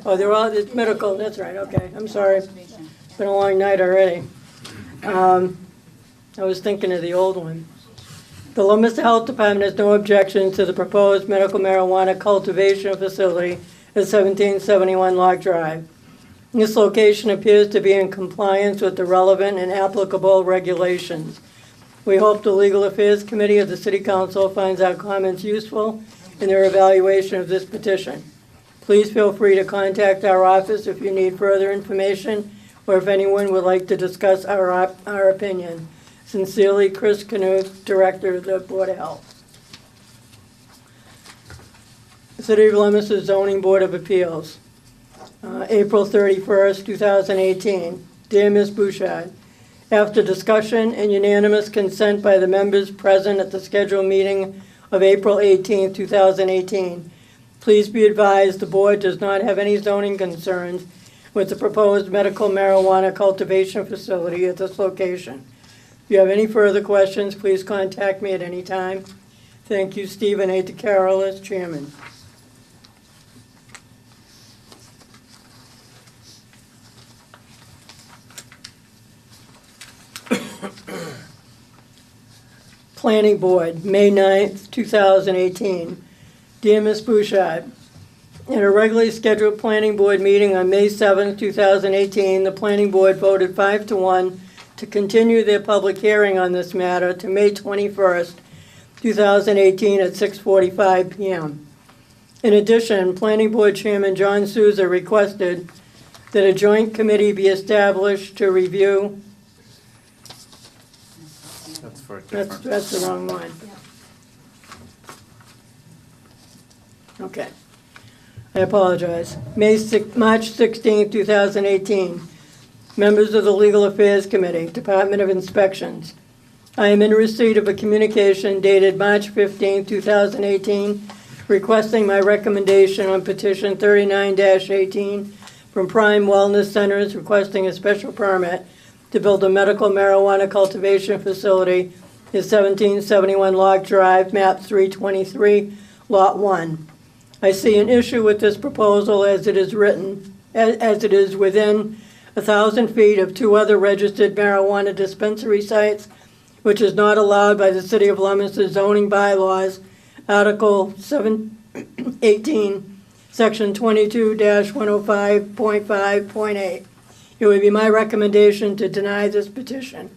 Oh, they're all, it's medical, that's right, okay, I'm sorry. It's been a long night already. I was thinking of the old one. The Leominster Health Department has no objection to the proposed medical marijuana cultivation facility at 1771 Lock Drive. This location appears to be in compliance with the relevant and applicable regulations. We hope the Legal Affairs Committee of the City Council finds our comments useful in their evaluation of this petition. Please feel free to contact our office if you need further information or if anyone would like to discuss our opinion. Sincerely, Chris Knuth, Director of the Board of Health. City of Leominster Zoning Board of Appeals, April 31st, 2018. Dear Ms. Bouchard, after discussion and unanimous consent by the members present at the scheduled meeting of April 18th, 2018, please be advised the board does not have any zoning concerns with the proposed medical marijuana cultivation facility at this location. If you have any further questions, please contact me at any time. Thank you, Stephen A. DeCarolis, Chairman. Planning Board, May 9th, 2018. Dear Ms. Bouchard, in a regularly scheduled Planning Board meeting on May 7th, 2018, the Planning Board voted 5-1 to continue their public hearing on this matter to May 21st, 2018 at 6:45 p.m. In addition, Planning Board Chairman John Souza requested that a joint committee be established to review. That's the wrong one. Okay. I apologize. March 16, 2018. Members of the Legal Affairs Committee, Department of Inspections. I am in receipt of a communication dated March 15, 2018, requesting my recommendation on petition 39-18 from Prime Wellness Centers requesting a special permit to build a medical marijuana cultivation facility at 1771 Lock Drive, map 323, lot 1. I see an issue with this proposal as it is written, as it is within 1,000 feet of two other registered marijuana dispensary sites, which is not allowed by the City of Leominster zoning bylaws, Article 18, Section 22-105.5.8. It would be my recommendation to deny this petition.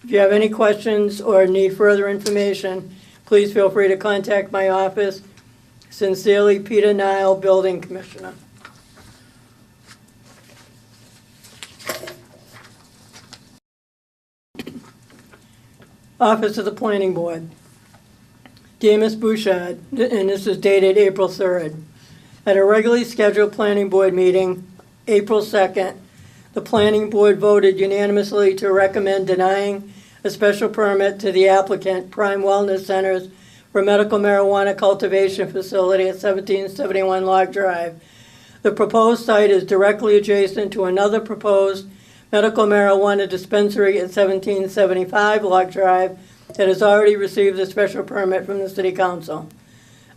If you have any questions or need further information, please feel free to contact my office Sincerely, Peter Nile, Building Commissioner. Office of the Planning Board. Dear Ms. Bouchard, and this is dated April 3rd. At a regularly scheduled Planning Board meeting, April 2nd, the Planning Board voted unanimously to recommend denying a special permit to the applicant, Prime Wellness Centers, for medical marijuana cultivation facility at 1771 Log Drive. The proposed site is directly adjacent to another proposed medical marijuana dispensary at 1775 Log Drive that has already received a special permit from the City Council.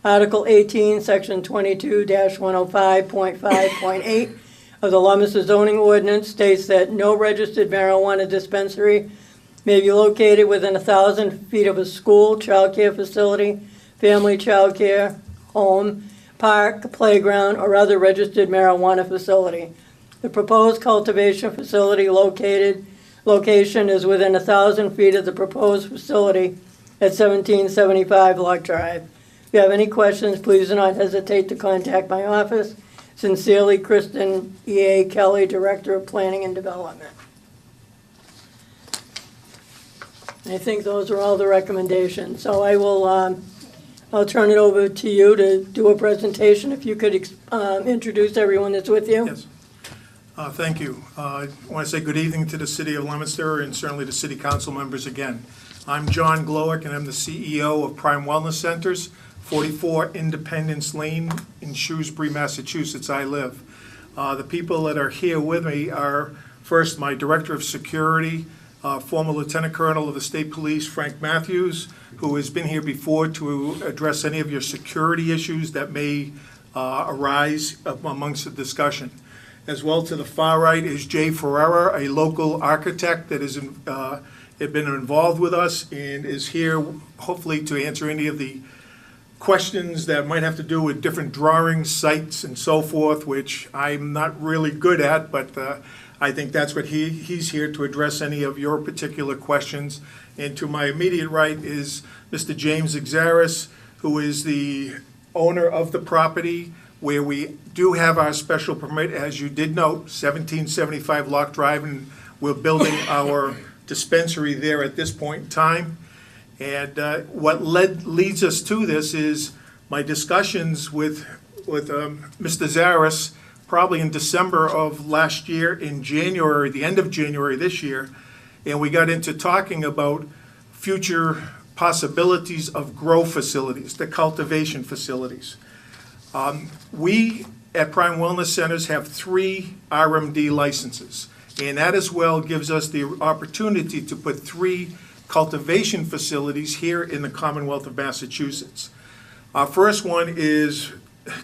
Article 18, Section 22-105.5.8 of the Leominster zoning ordinance states that no registered marijuana dispensary may be located within 1,000 feet of a school, childcare facility, family childcare, home, park, playground, or other registered marijuana facility. The proposed cultivation facility location is within 1,000 feet of the proposed facility at 1775 Log Drive. If you have any questions, please do not hesitate to contact my office. Sincerely, Kristen E.A. Kelly, Director of Planning and Development. I think those are all the recommendations. So I will, I'll turn it over to you to do a presentation. If you could introduce everyone that's with you. Yes. Thank you. I want to say good evening to the City of Leominster and certainly the City Council members again. I'm John Glowick, and I'm the CEO of Prime Wellness Centers, 44 Independence Lane in Shrewsbury, Massachusetts. I live. The people that are here with me are, first, my Director of Security, former Lieutenant Colonel of the State Police, Frank Matthews, who has been here before to address any of your security issues that may arise amongst the discussion. As well, to the far right is Jay Ferrera, a local architect that has been involved with us and is here hopefully to answer any of the questions that might have to do with different drawings, sites, and so forth, which I'm not really good at, but I think that's what he's here to address any of your particular questions. And to my immediate right is Mr. James Exaris, who is the owner of the property, where we do have our special permit, as you did note, 1775 Lock Drive, and we're building our dispensary there at this point in time. And what leads us to this is my discussions with Mr. Zaris, probably in December of last year, in January, the end of January this year, and we got into talking about future possibilities of grow facilities, the cultivation facilities. We at Prime Wellness Centers have 3 RMD licenses, and that as well gives us the opportunity to put 3 cultivation facilities here in the Commonwealth of Massachusetts. Our first one is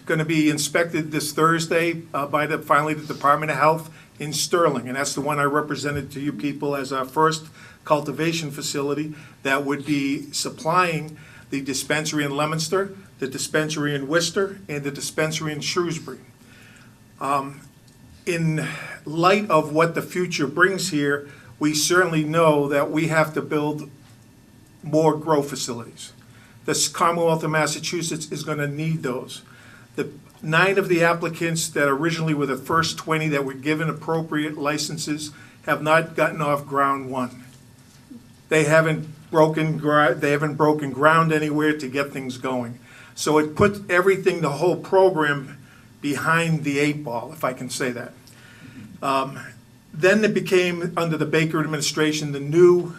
going to be inspected this Thursday by finally the Department of Health in Sterling, and that's the one I represented to you people as our first cultivation facility that would be supplying the dispensary in Leominster, the dispensary in Worcester, and the dispensary in Shrewsbury. In light of what the future brings here, we certainly know that we have to build more grow facilities. The Commonwealth of Massachusetts is going to need those. The 9 of the applicants that originally were the first 20 that were given appropriate licenses have not gotten off ground one. They haven't broken ground anywhere to get things going. So it put everything, the whole program, behind the 8 ball, if I can say that. Then it became, under the Baker administration, the new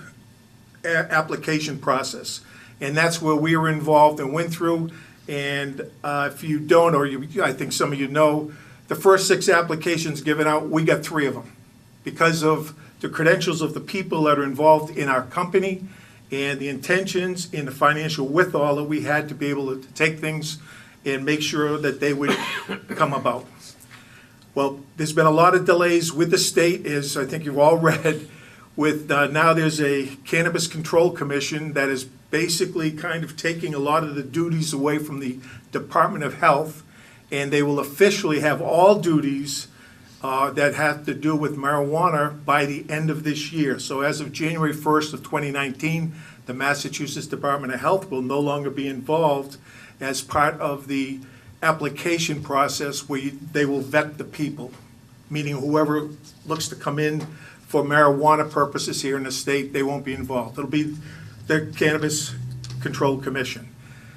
application process. And that's where we were involved and went through. And if you don't, or I think some of you know, the first 6 applications given out, we got 3 of them because of the credentials of the people that are involved in our company and the intentions and the financial wherewithal that we had to be able to take things and make sure that they would come about. Well, there's been a lot of delays with the state, as I think you've all read, with now there's a Cannabis Control Commission that is basically kind of taking a lot of the duties away from the Department of Health, and they will officially have all duties that have to do with marijuana by the end of this year. So as of January 1st of 2019, The Massachusetts Department of Health will no longer be involved as part of the application process where they will vet the people, meaning whoever looks to come in for marijuana purposes here in the state, they won't be involved. It'll be the Cannabis Control Commission.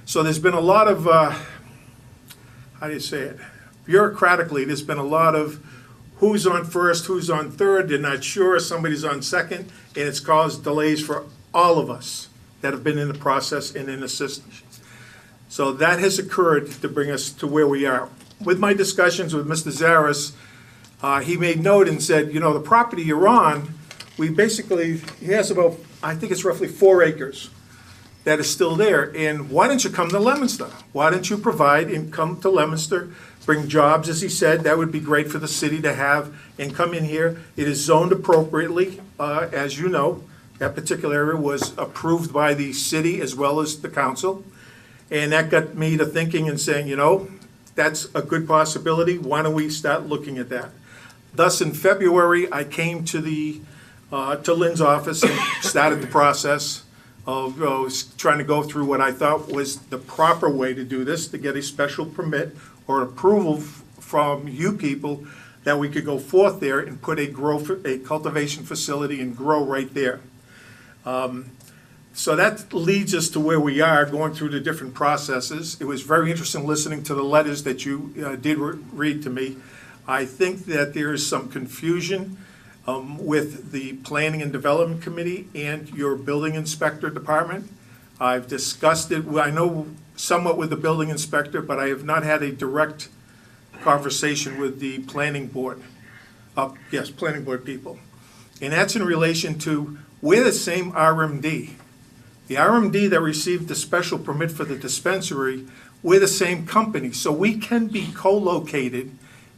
So there's been a lot of, how do you say it? Bureaucratically, there's been a lot of who's on first, who's on third, they're not sure, somebody's on second, and it's caused delays for all of us that have been in the process and in the system. So that has occurred to bring us to where we are. With my discussions with Mr. Zaris, he made note and said, you know, the property you're on, he has about, I think it's roughly 4 acres that is still there. And why don't you come to Leominster? Why don't you provide and come to Leominster, bring jobs, as he said, that would be great for the city to have, and come in here. It is zoned appropriately, as you know. That particular area was approved by the city as well as the council. And that got me to thinking and saying, you know, that's a good possibility. Why don't we start looking at that? Thus, in February, I came to Lynn's office and started the process of trying to go through what I thought was the proper way to do this, to get a special permit or approval from you people that we could go forth there and put a cultivation facility and grow right there. So that leads us to where we are, going through the different processes. It was very interesting listening to the letters that you did read to me. I think that there is some confusion with the Planning and Development Committee and your building inspector department. I've discussed it, I know somewhat with the building inspector, but I have not had a direct conversation with the planning board. Planning board people. And that's in relation to, we're the same RMD. The RMD that received the special permit for the dispensary, we're the same company. So we can be co-located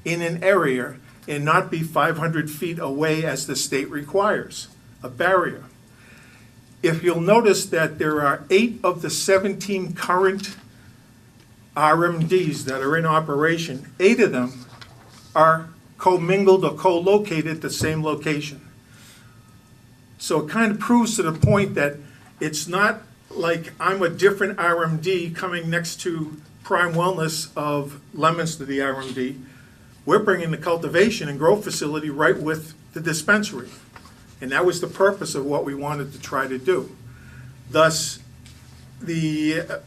in an area and not be 500 feet away as the state requires, a barrier. If you'll notice that there are 8 of the 17 current RMDs that are in operation, 8 of them are commingled or co-located at the same location. So it kind of proves to the point that it's not like I'm a different RMD coming next to Prime Wellness of Leominster, the RMD. We're bringing the cultivation and grow facility right with the dispensary. And that was the purpose of what we wanted to try to do. Thus, the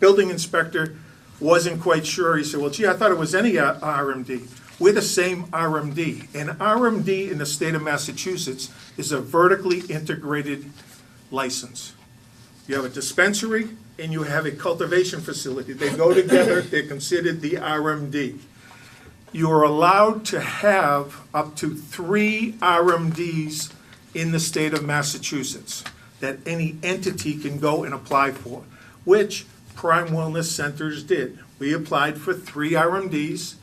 building inspector wasn't quite sure. He said, well, gee, I thought it was any RMD. We're the same RMD. And RMD in the state of Massachusetts is a vertically integrated license. You have a dispensary and you have a cultivation facility. They go together, they're considered the RMD. You are allowed to have up to 3 RMDs in the state of Massachusetts that any entity can go and apply for, which Prime Wellness Centers did. We applied for 3 RMDs,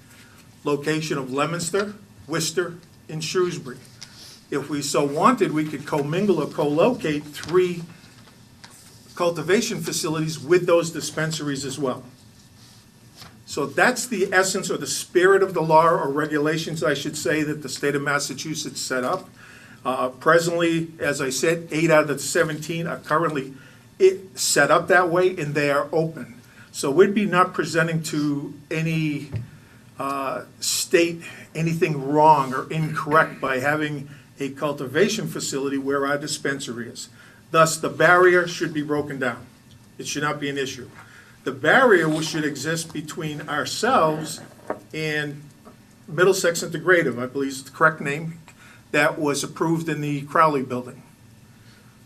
location of Leominster, Worcester, and Shrewsbury. If we so wanted, we could commingle or co-locate 3 cultivation facilities with those dispensaries as well. So that's the essence or the spirit of the law or regulations, I should say, that the state of Massachusetts set up. Presently, as I said, 8 out of the 17 are currently set up that way, and they are open. So we'd be not presenting to any state anything wrong or incorrect by having a cultivation facility where our dispensary is. Thus, the barrier should be broken down. It should not be an issue. The barrier should exist between ourselves and Middlesex Integrative, I believe is the correct name, that was approved in the Crowley building,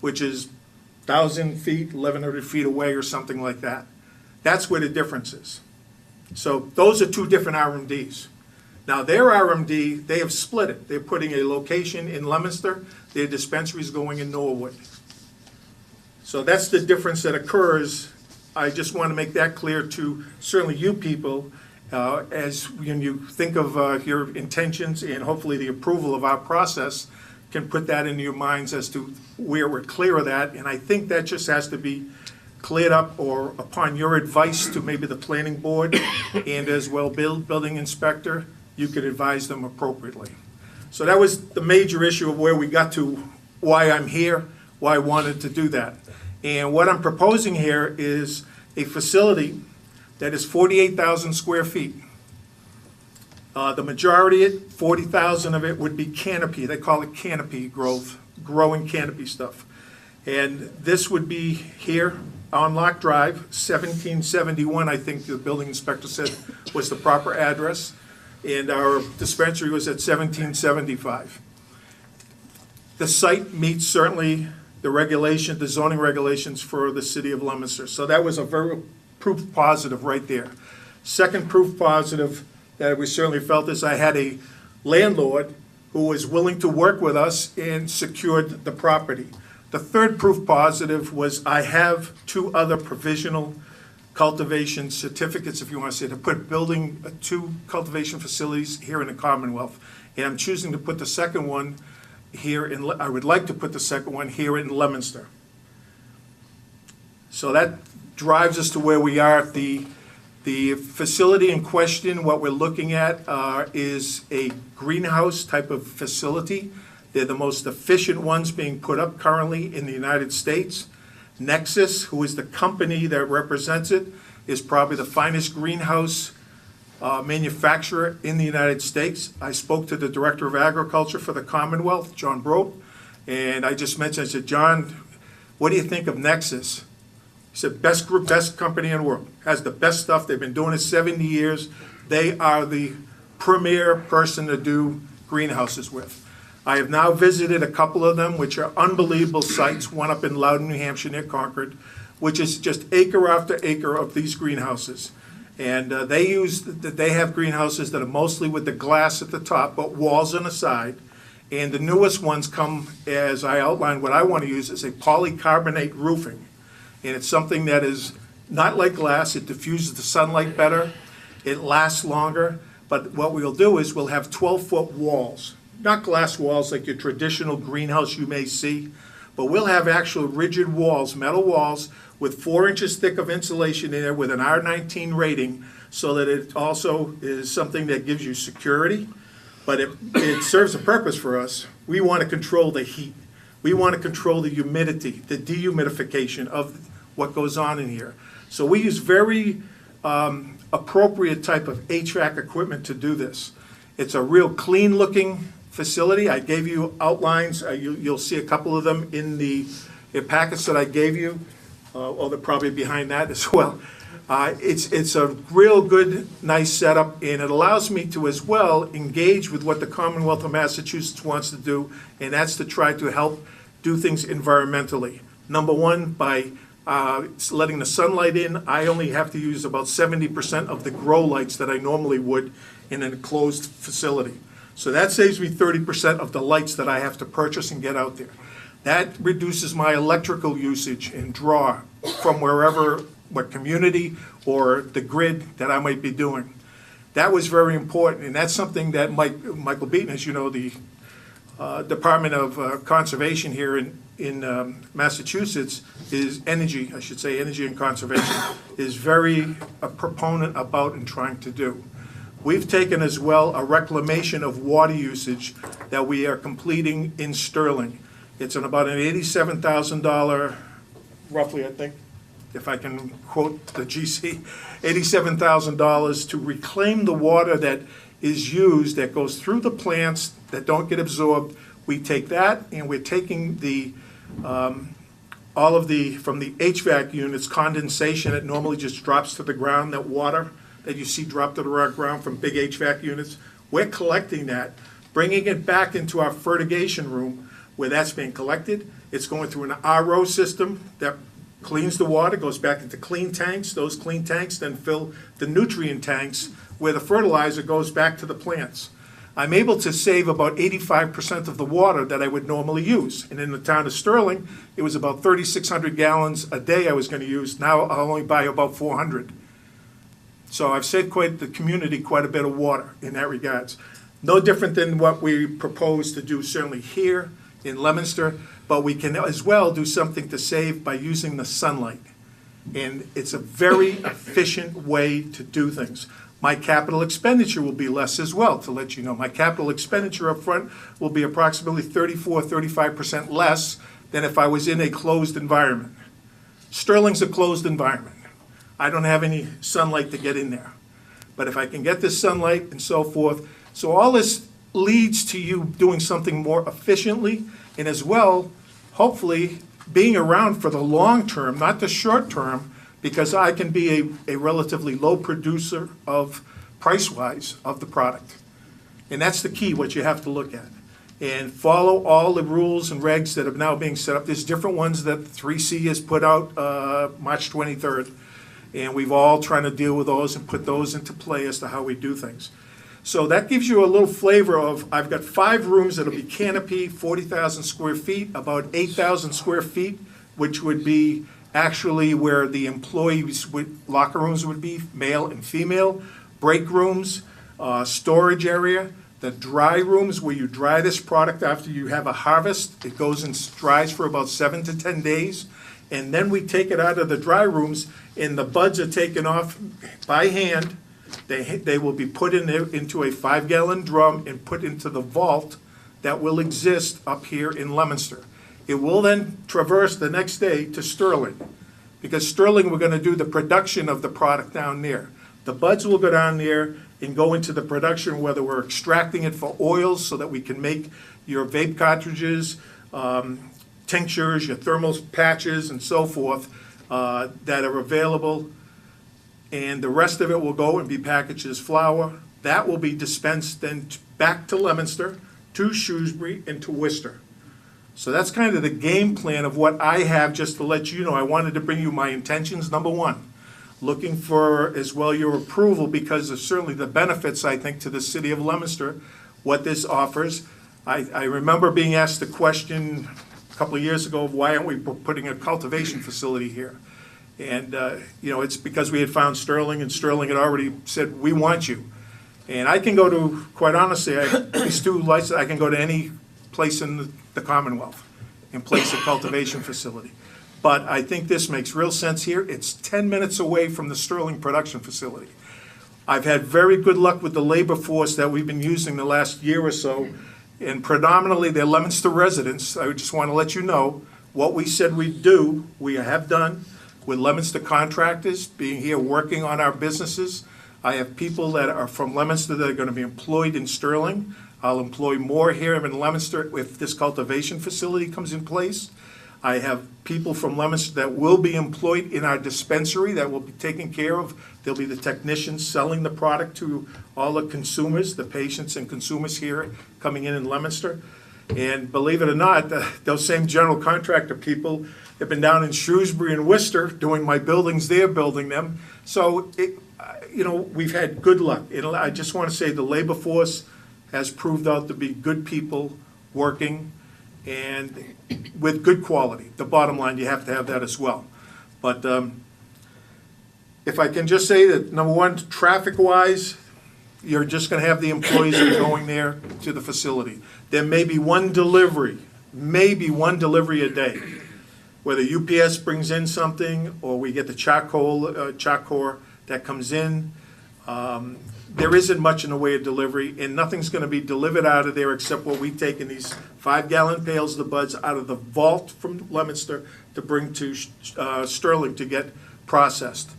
which is 1,000 feet, 1,100 feet away or something like that. That's where the difference is. So those are 2 different RMDs. Now their RMD, they have split it. They're putting a location in Leominster, their dispensary is going in Norwood. So that's the difference that occurs. I just want to make that clear to certainly you people, as when you think of your intentions and hopefully the approval of our process, can put that into your minds as to where we're clear of that. And I think that just has to be cleared up, or upon your advice to maybe the planning board and as well building inspector, you could advise them appropriately. So that was the major issue of where we got to, why I'm here, why I wanted to do that. And what I'm proposing here is a facility that is 48,000 square feet. The majority, 40,000 of it would be canopy. They call it canopy growth, growing canopy stuff. And this would be here on Lock Drive, 1771, I think the building inspector said was the proper address. And our dispensary was at 1775. The site meets certainly the regulation, the zoning regulations for the city of Leominster. So that was a very proof positive right there. Second proof positive that we certainly felt is I had a landlord who was willing to work with us and secured the property. The third proof positive was I have 2 other provisional cultivation certificates, if you want to say, to put building 2 cultivation facilities here in the Commonwealth. And I'm choosing to put the second one here in, I would like to put the second one here in Leominster. So that drives us to where we are. The facility in question, what we're looking at is a greenhouse type of facility. They're the most efficient ones being put up currently in the United States. Nexus, who is the company that represents it, is probably the finest greenhouse manufacturer in the United States. I spoke to the Director of Agriculture for the Commonwealth, John Brope, and I just mentioned, I said, John, what do you think of Nexus? He said, best group, best company in the world, has the best stuff. They've been doing it 70 years. They are the premier person to do greenhouses with. I have now visited a couple of them, which are unbelievable sites, one up in Loudon, New Hampshire, near Concord, which is just acre after acre of these greenhouses. And they have greenhouses that are mostly with the glass at the top, but walls on the side. And the newest ones come, as I outlined, what I want to use is a polycarbonate roofing. And it's something that is not like glass. It diffuses the sunlight better. It lasts longer. But what we'll do is we'll have 12-foot walls, not glass walls like your traditional greenhouse you may see, but we'll have actual rigid walls, metal walls, with 4 inches thick of insulation in there with an R19 rating, so that it also is something that gives you security, but it serves a purpose for us. We want to control the heat. We want to control the humidity, the dehumidification of what goes on in here. So we use very appropriate type of HVAC equipment to do this. It's a real clean-looking facility. I gave you outlines. You'll see a couple of them in the packets that I gave you. They're probably behind that as well. It's a real good, nice setup, and it allows me to as well engage with what the Commonwealth of Massachusetts wants to do, and that's to try to help do things environmentally. Number one, by letting the sunlight in, I only have to use about 70% of the grow lights that I normally would in an enclosed facility. So that saves me 30% of the lights that I have to purchase and get out there. That reduces my electrical usage and draw from wherever, what community or the grid that I might be doing. That was very important, and that's something that Michael Beaton, as you know, the Department of Conservation here in Massachusetts is energy, I should say, energy and conservation, is very a proponent about and trying to do. We've taken as well a reclamation of water usage that we are completing in Sterling. It's an about an $87,000, roughly, I think, if I can quote the GC, $87,000 to reclaim the water that is used, that goes through the plants, that don't get absorbed. We take that, and we're taking the all of the, from the HVAC units, condensation that normally just drops to the ground, that water that you see drop to the ground from big HVAC units. We're collecting that, bringing it back into our fertigation room where that's being collected. It's going through an RO system that cleans the water, goes back into clean tanks. Those clean tanks then fill the nutrient tanks where the fertilizer goes back to the plants. I'm able to save about 85% of the water that I would normally use. And in the town of Sterling, it was about 3,600 gallons a day I was going to use. Now I'll only buy about 400. So I've saved the community quite a bit of water in that regards. No different than what we propose to do certainly here in Leominster, but we can as well do something to save by using the sunlight. And it's a very efficient way to do things. My capital expenditure will be less as well, to let you know. My capital expenditure up front will be approximately 34, 35% less than if I was in a closed environment. Sterling's a closed environment. I don't have any sunlight to get in there. But if I can get this sunlight and so forth, so all this leads to you doing something more efficiently, and as well, hopefully, being around for the long term, not the short term, because I can be a relatively low producer of, price-wise, of the product. And that's the key, what you have to look at. And follow all the rules and regs that are now being set up. There's different ones that 3C has put out March 23rd. And we've all trying to deal with those and put those into play as to how we do things. So that gives you a little flavor of, I've got 5 rooms that'll be canopy, 40,000 square feet, about 8,000 square feet, which would be actually where the employees locker rooms would be, male and female, break rooms, storage area, the dry rooms where you dry this product after you have a harvest. It goes and dries for about 7 to 10 days. And then we take it out of the dry rooms, and the buds are taken off by hand. They will be put into a 5-gallon drum and put into the vault that will exist up here in Leominster. It will then traverse the next day to Sterling, because Sterling, we're gonna do the production of the product down there. The buds will go down there and go into the production, whether we're extracting it for oils so that we can make your vape cartridges, tinctures, your thermal patches, and so forth, that are available. And the rest of it will go and be packaged as flour. That will be dispensed then back to Leominster, to Shrewsbury, and to Worcester. So that's kind of the game plan of what I have, just to let you know. I wanted to bring you my intentions. Number one, looking for as well your approval, because of certainly the benefits, I think, to the city of Leominster, what this offers. I remember being asked the question a couple of years ago of why aren't we putting a cultivation facility here? And, it's because we had found Sterling, and Sterling had already said, we want you. And I can go to, quite honestly, these 2 licenses, I can go to any place in the Commonwealth and place a cultivation facility. But I think this makes real sense here. It's 10 minutes away from the Sterling production facility. I've had very good luck with the labor force that we've been using the last year or so, and predominantly they're Leominster residents. I just want to let you know what we said we'd do, we have done with Leominster contractors being here working on our businesses. I have people that are from Leominster that are going to be employed in Sterling. I'll employ more here in Leominster if this cultivation facility comes in place. I have people from Leominster that will be employed in our dispensary that will be taken care of. They'll be the technicians selling the product to all the consumers, the patients and consumers here coming in Leominster. And believe it or not, those same general contractor people have been down in Shrewsbury and Worcester doing my buildings there, building them. So, we've had good luck. I just want to say the labor force has proved out to be good people working and with good quality. The bottom line, you have to have that as well. But if I can just say that, number one, traffic-wise, you're just going to have the employees that are going there to the facility. There may be one delivery a day, whether UPS brings in something or we get the Chocor that comes in. There isn't much in the way of delivery, and nothing's going to be delivered out of there except what we take in these 5-gallon pails of the buds out of the vault from Leominster to bring to Sterling to get processed.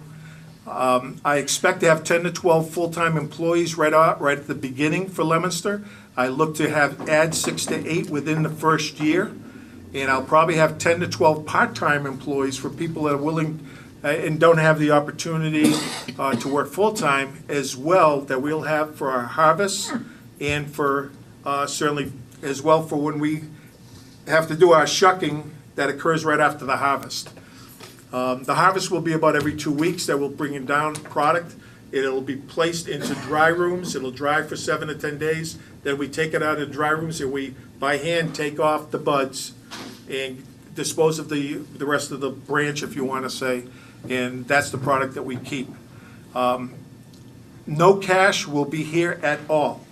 I expect to have 10 to 12 full-time employees right at the beginning for Leominster. I look to add 6 to 8 within the first year, and I'll probably have 10 to 12 part-time employees for people that are willing and don't have the opportunity to work full-time as well, that we'll have for our harvests and for certainly as well for when we have to do our shucking that occurs right after the harvest. The harvest will be about every 2 weeks that we'll bring in down product. It'll be placed into dry rooms. It'll dry for 7 to 10 days. Then we take it out of dry rooms and we, by hand, take off the buds and dispose of the rest of the branch, if you want to say. And that's the product that we keep. No cash will be here at all.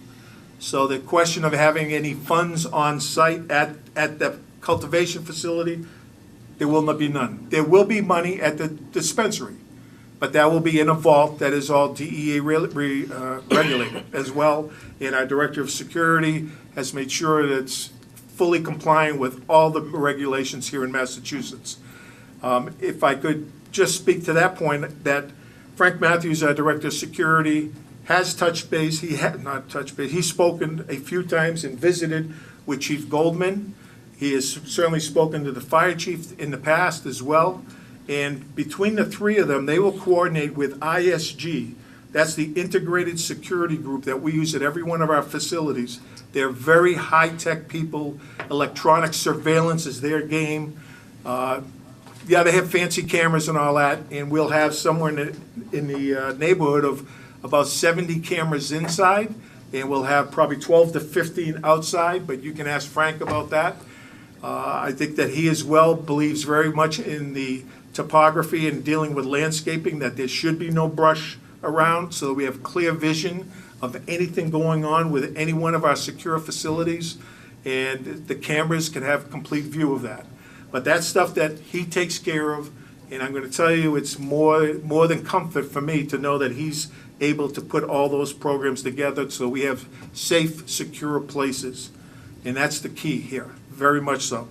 So the question of having any funds on site at the cultivation facility, there will not be none. There will be money at the dispensary, but that will be in a vault that is all DEA regulated as well. And our Director of Security has made sure that it's fully complying with all the regulations here in Massachusetts. If I could just speak to that point, that Frank Matthews, our Director of Security, has touched base, not touched base, he's spoken a few times and visited with Chief Goldman. He has certainly spoken to the fire chief in the past as well. And between the three of them, they will coordinate with ISG. That's the Integrated Security Group that we use at every one of our facilities. They're very high-tech people. Electronic surveillance is their game. Yeah, they have fancy cameras and all that, and we'll have somewhere in the neighborhood of about 70 cameras inside, and we'll have probably 12 to 15 outside, but you can ask Frank about that. I think that he as well believes very much in the topography and dealing with landscaping, that there should be no brush around, so that we have clear vision of anything going on with any one of our secure facilities, and the cameras can have complete view of that. But that's stuff that he takes care of, and I'm going to tell you, it's more than comfort for me to know that he's able to put all those programs together so we have safe, secure places. And that's the key here, very much so.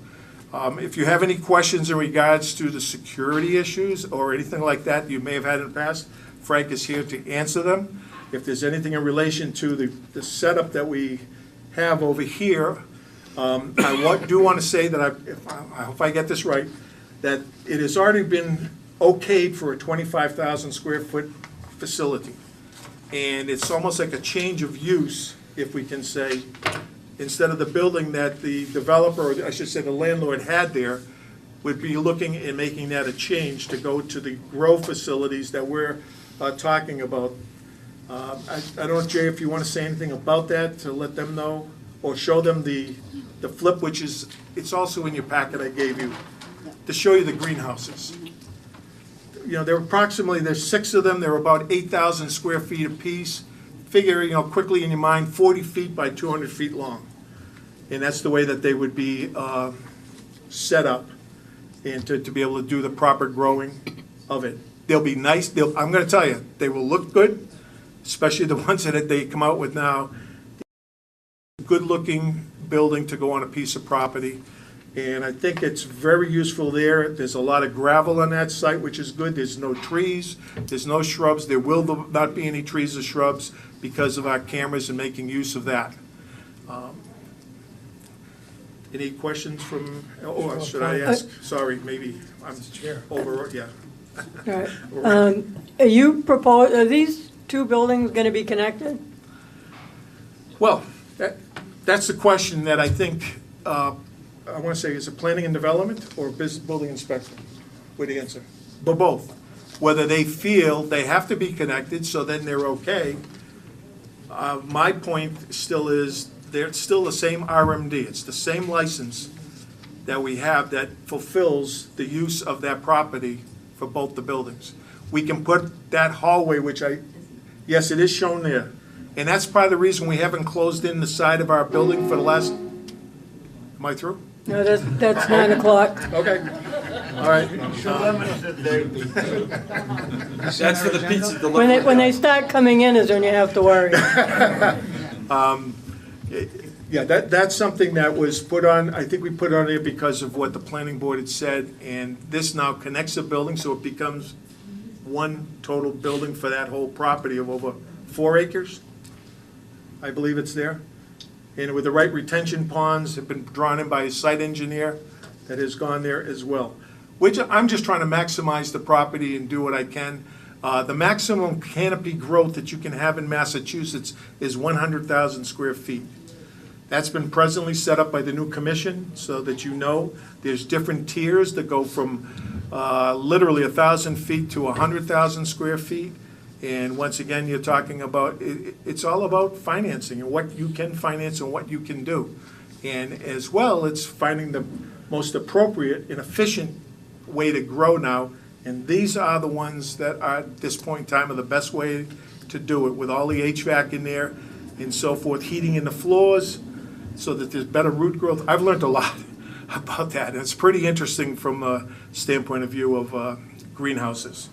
If you have any questions in regards to the security issues or anything like that you may have had in the past, Frank is here to answer them. If there's anything in relation to the setup that we have over here, I do want to say that I hope I get this right, that it has already been okayed for a 25,000 square foot facility. And it's almost like a change of use, if we can say, instead of the building that the developer, or I should say the landlord had there, would be looking and making that a change to go to the grow facilities that we're talking about. I don't know, Jay, if you want to say anything about that, to let them know, or show them the flip, which is, it's also in your packet I gave you, to show you the greenhouses. You know, there's 6 of them, they're about 8,000 square feet apiece. Figure, you know, quickly in your mind, 40 feet by 200 feet long. And that's the way that they would be set up, and to be able to do the proper growing of it. They'll be nice, I'm gonna tell you, they will look good, especially the ones that they come out with now. Good-looking building to go on a piece of property. And I think it's very useful there. There's a lot of gravel on that site, which is good. There's no trees, there's no shrubs. There will not be any trees or shrubs because of our cameras and making use of that. Any questions from, should I ask? Sorry, maybe I'm over, yeah. All right. Are these 2 buildings going to be connected? Well, that's the question that I think, I want to say, is it planning and development or building inspection? Would answer. But both. Whether they feel they have to be connected, so then they're okay. My point still is, they're still the same RMD. It's the same license that we have that fulfills the use of that property for both the buildings. We can put that hallway, which yes, it is shown there. And that's part of the reason we haven't closed in the side of our building for the last, am I through? No, that's 9 o'clock. Okay, all right. That's for the pizza delivery. When they start coming in is when you have to worry. Yeah, that's something that was put on, I think we put on there because of what the planning board had said, and this now connects the building, so it becomes one total building for that whole property of over 4 acres. I believe it's there. And with the right retention ponds have been drawn in by a site engineer that has gone there as well. Which I'm just trying to maximize the property and do what I can. The maximum canopy growth that you can have in Massachusetts is 100,000 square feet. That's been presently set up by the new commission, so that you know there's different tiers that go from literally 1,000 feet to 100,000 square feet. And once again, you're talking about, it's all about financing and what you can finance and what you can do. And as well, it's finding the most appropriate and efficient way to grow now. And these are the ones that are, at this point in time, are the best way to do it, with all the HVAC in there and so forth, heating in the floors so that there's better root growth. I've learned a lot about that. And it's pretty interesting from a standpoint of view of greenhouses.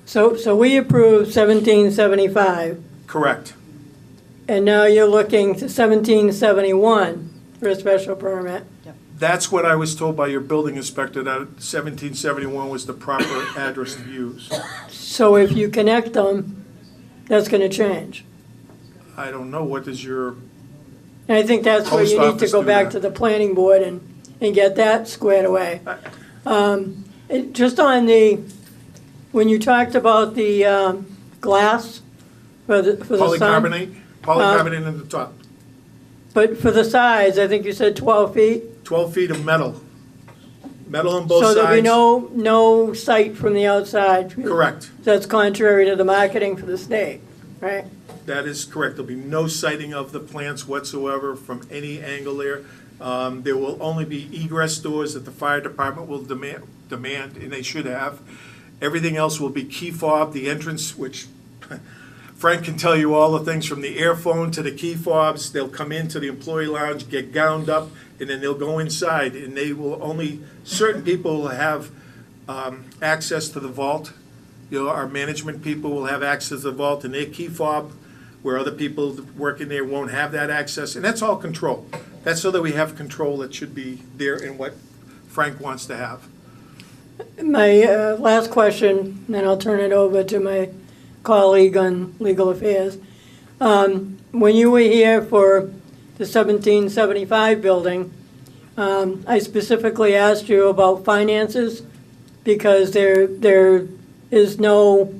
So we approved 1775, Correct. and now you're looking to 1771, for a special permit. That's what I was told by your building inspector, that 1771 was the proper address to use. So if you connect them, that's gonna change. I don't know, what is your, And I think that's where Post you need to office go do back that. to the planning board and get that squared away. Just on the, when you talked about the glass for the sun. polycarbonate in the top. But for the size, I think you said 12 feet? 12 feet of metal. Metal on both So there'll be sides. no sight from the outside? Correct. That's contrary to the marketing for the state, right? That is correct. There'll be no sighting of the plants whatsoever from any angle there. There will only be egress doors that the fire department will demand, and they should have. Everything else will be key fob, the entrance, which Frank can tell you all the things from the airphone to the key fobs. They'll come into the employee lounge, get gowned up, and then they'll go inside, and they will only, certain people will have access to the vault. You know, our management people will have access to the vault and their key fob, where other people working there won't have that access, and that's all control. That's so that we have control that should be there in what Frank wants to have. My last question, then I'll turn it over to my colleague on legal affairs. When you were here for the 1775 building, I specifically asked you about finances because there is no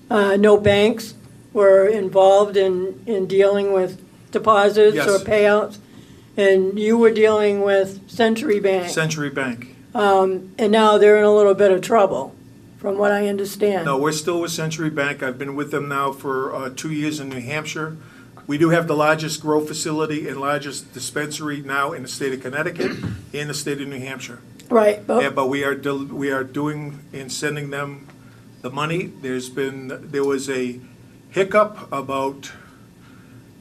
banks were involved in dealing with deposits or Yes. payouts. And you were dealing with Century Bank. Century Bank. And now they're in a little bit of trouble, from what I understand. No, we're still with Century Bank. I've been with them now for 2 years in New Hampshire. We do have the largest grow facility and largest dispensary now in the state of Connecticut and the state of New Hampshire. Right, Yeah, but but we are doing and sending them the money. There was a hiccup about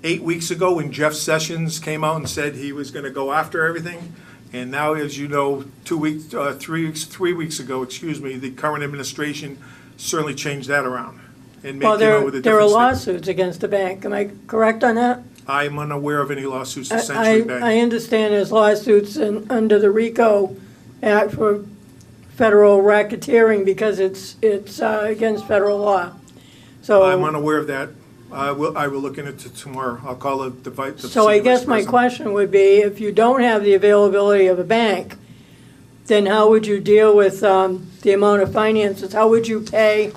8 weeks ago when Jeff Sessions came out and said he was gonna go after everything. And now, as you know, 3 weeks ago, the current administration certainly changed that around and well, came out with a there are different statement. lawsuits against the bank. Am I correct on that? I'm unaware of any lawsuits to Century Bank. I understand there's lawsuits under the RICO Act for federal racketeering because it's against federal law. So. I'm unaware of that. I will look into it tomorrow. I'll call the vice. So I guess my question would be, if you don't have the availability of a bank, then how would you deal with the amount of finances? How would you pay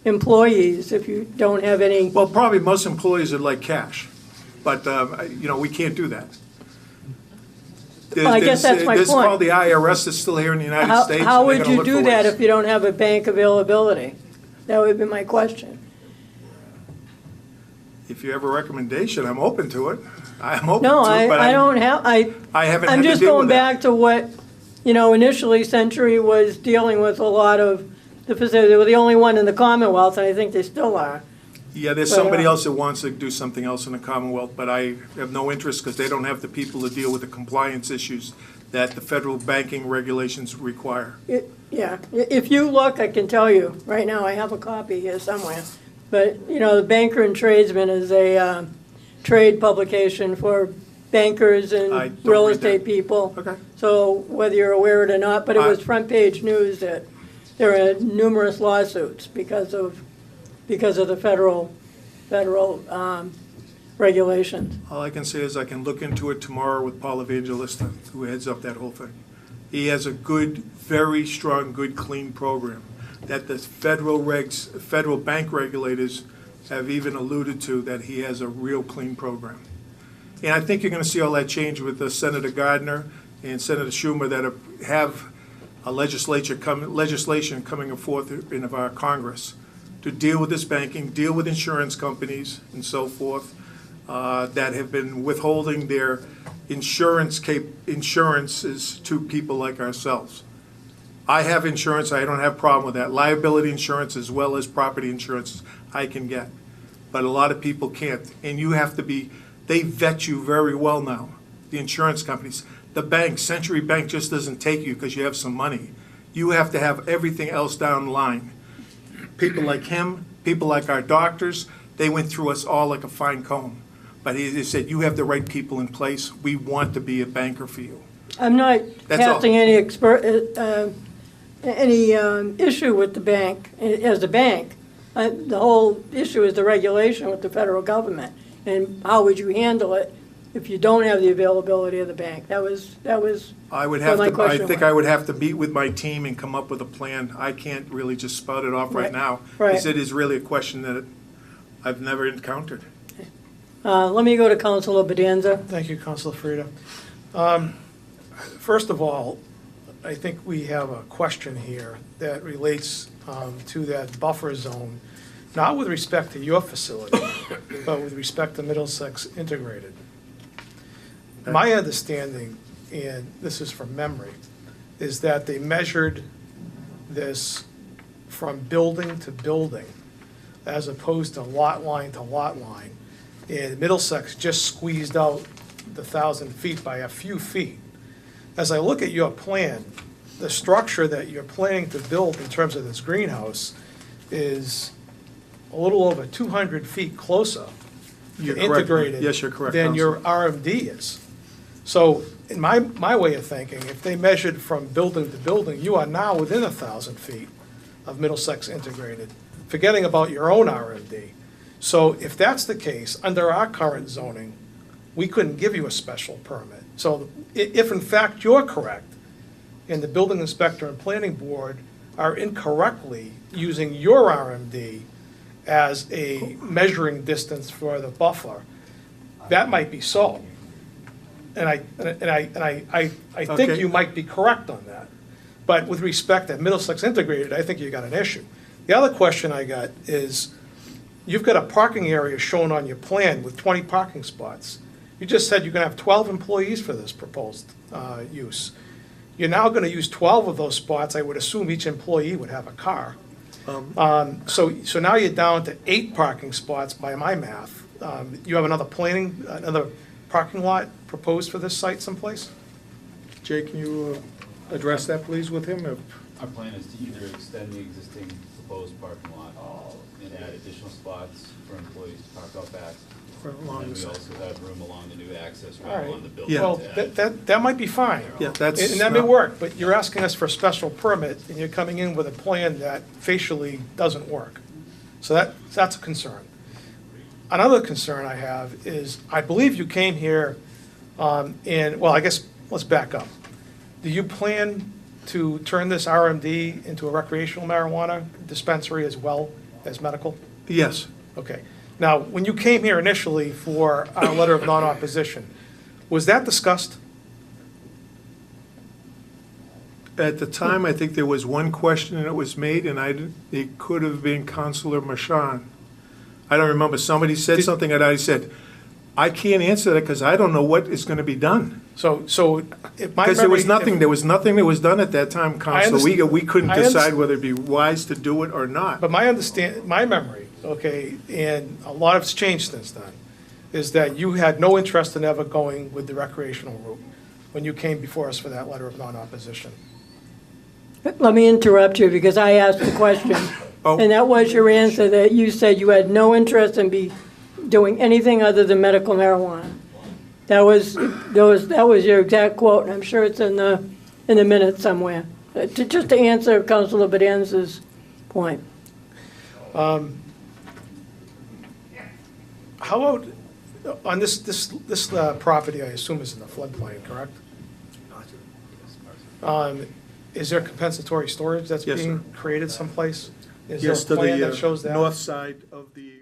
employees if you don't have any? Well, probably most employees would like cash, but, we can't do that. Well, I guess that's my This is point. called the IRS, that's still here in the United States. How and they're would gonna you look do for that ways. if you don't have a bank availability? That would be my question. If you have a recommendation, I'm open to it. I'm open No, to it, but I don't have, I haven't had I'm to just deal going with that. back to what, initially Century was dealing with a lot of the facilities. They were the only one in the Commonwealth, and I think they still are. Yeah, there's But, somebody else that wants to do something else in the Commonwealth, but I have no interest because they don't have the people to deal with the compliance issues that the federal banking regulations require. Yeah, if you look, I can tell you, right now, I have a copy here somewhere. But, the Banker and Tradesman is a trade publication for bankers I and don't real read estate that. people. Okay. So whether you're aware of it or not, but it was I- front page news that there are numerous lawsuits because of the federal regulations. All I can say is I can look into it tomorrow with Paul Evangelista, who heads up that whole thing. He has a good, very strong, good, clean program that the federal bank regulators have even alluded to, that he has a real clean program. And I think you're gonna see all that change with Senator Gardner and Senator Schumer that have a legislation coming forth in our Congress to deal with this banking, deal with insurance companies and so forth, that have been withholding their insurances to people like ourselves. I have insurance, I don't have a problem with that. Liability insurance as well as property insurance I can get. But a lot of people can't. And they vet you very well now, the insurance companies. The bank, Century Bank just doesn't take you because you have some money. You have to have everything else down the line. People like him, people like our doctors, they went through us all like a fine comb. But he said, you have the right people in place. We want to be a banker for you. I'm not That's all. casting any issue with the bank, as a bank. The whole issue is the regulation with the federal government, and how would you handle it if you don't have the availability of the bank? That was I would what have my to, I question think was. I would have to meet with my team and come up with a plan. I can't really just spout it off right Right. now. Right. Because it is really a question that I've never encountered. Let me go to Councilor Bedanza. Thank you, Councilor Frida. First of all, I think we have a question here that relates to that buffer zone, not with respect to your facility, but with respect to Middlesex Integrated. My understanding, and this is from memory, is that they measured this from building to building as opposed to lot line to lot line. And Middlesex just squeezed out the 1,000 feet by a few feet. As I look at your plan, the structure that you're planning to build in terms of this greenhouse is a little over 200 feet closer You're to correct. integrated Yes, you're correct, than your Councilor. RMD is. So in my way of thinking, if they measured from building to building, you are now within 1,000 feet of Middlesex Integrated, forgetting about your own RMD. So if that's the case, under our current zoning, we couldn't give you a special permit. So if in fact you're correct, and the building inspector and planning board are incorrectly using your RMD as a measuring distance for the buffer, that might be so. And I think Okay. you might be correct on that. But with respect to Middlesex Integrated, I think you got an issue. The other question I got is, you've got a parking area shown on your plan with 20 parking spots. You just said you're gonna have 12 employees for this proposed use. You're now gonna use 12 of those spots. I would assume each employee would have a car. So now you're down to 8 parking spots by my math. You have another parking lot proposed for this site someplace? Jay, can you address that, please, with him? Our plan is to either extend the existing proposed parking lot and add additional spots for employees to park out back. And then we also have room along the new access All road right. along the building. Well, to add. that might be fine. Yeah, that's And that may not- work, but you're asking us for a special permit, and you're coming in with a plan that facially doesn't work. So that's a concern. Another concern I have is, I believe you came here, well, I guess, let's back up. Do you plan to turn this RMD into a recreational marijuana dispensary as well as medical? Yes. Okay. Now, when you came here initially for our letter of non-opposition, was that discussed? At the time, I think there was one question that was made, and it could have been Counselor Marchand. I don't remember. Somebody said something, and I said, I can't answer that because I don't know what is going to be done. So if my Because there was memory- nothing, there was nothing that was done at that time, Counselor. understand- We couldn't I decide understand- whether it'd be wise to do it or not. But my memory, okay, and a lot has changed since then, is that you had no interest in ever going with the recreational route when you came before us for that letter of non-opposition. Let me interrupt you because I asked the question. Oh. And that was your answer, that you said you had no interest in doing anything other than medical marijuana. That was your exact quote, and I'm sure it's in the minutes somewhere. Just to answer Councilor Bedanza's point. How about, on this property, I assume is in the floodplain, correct? Is there compensatory storage that's Yes, sir. being created someplace? Is there Yes, a to plan the that shows that? north side of the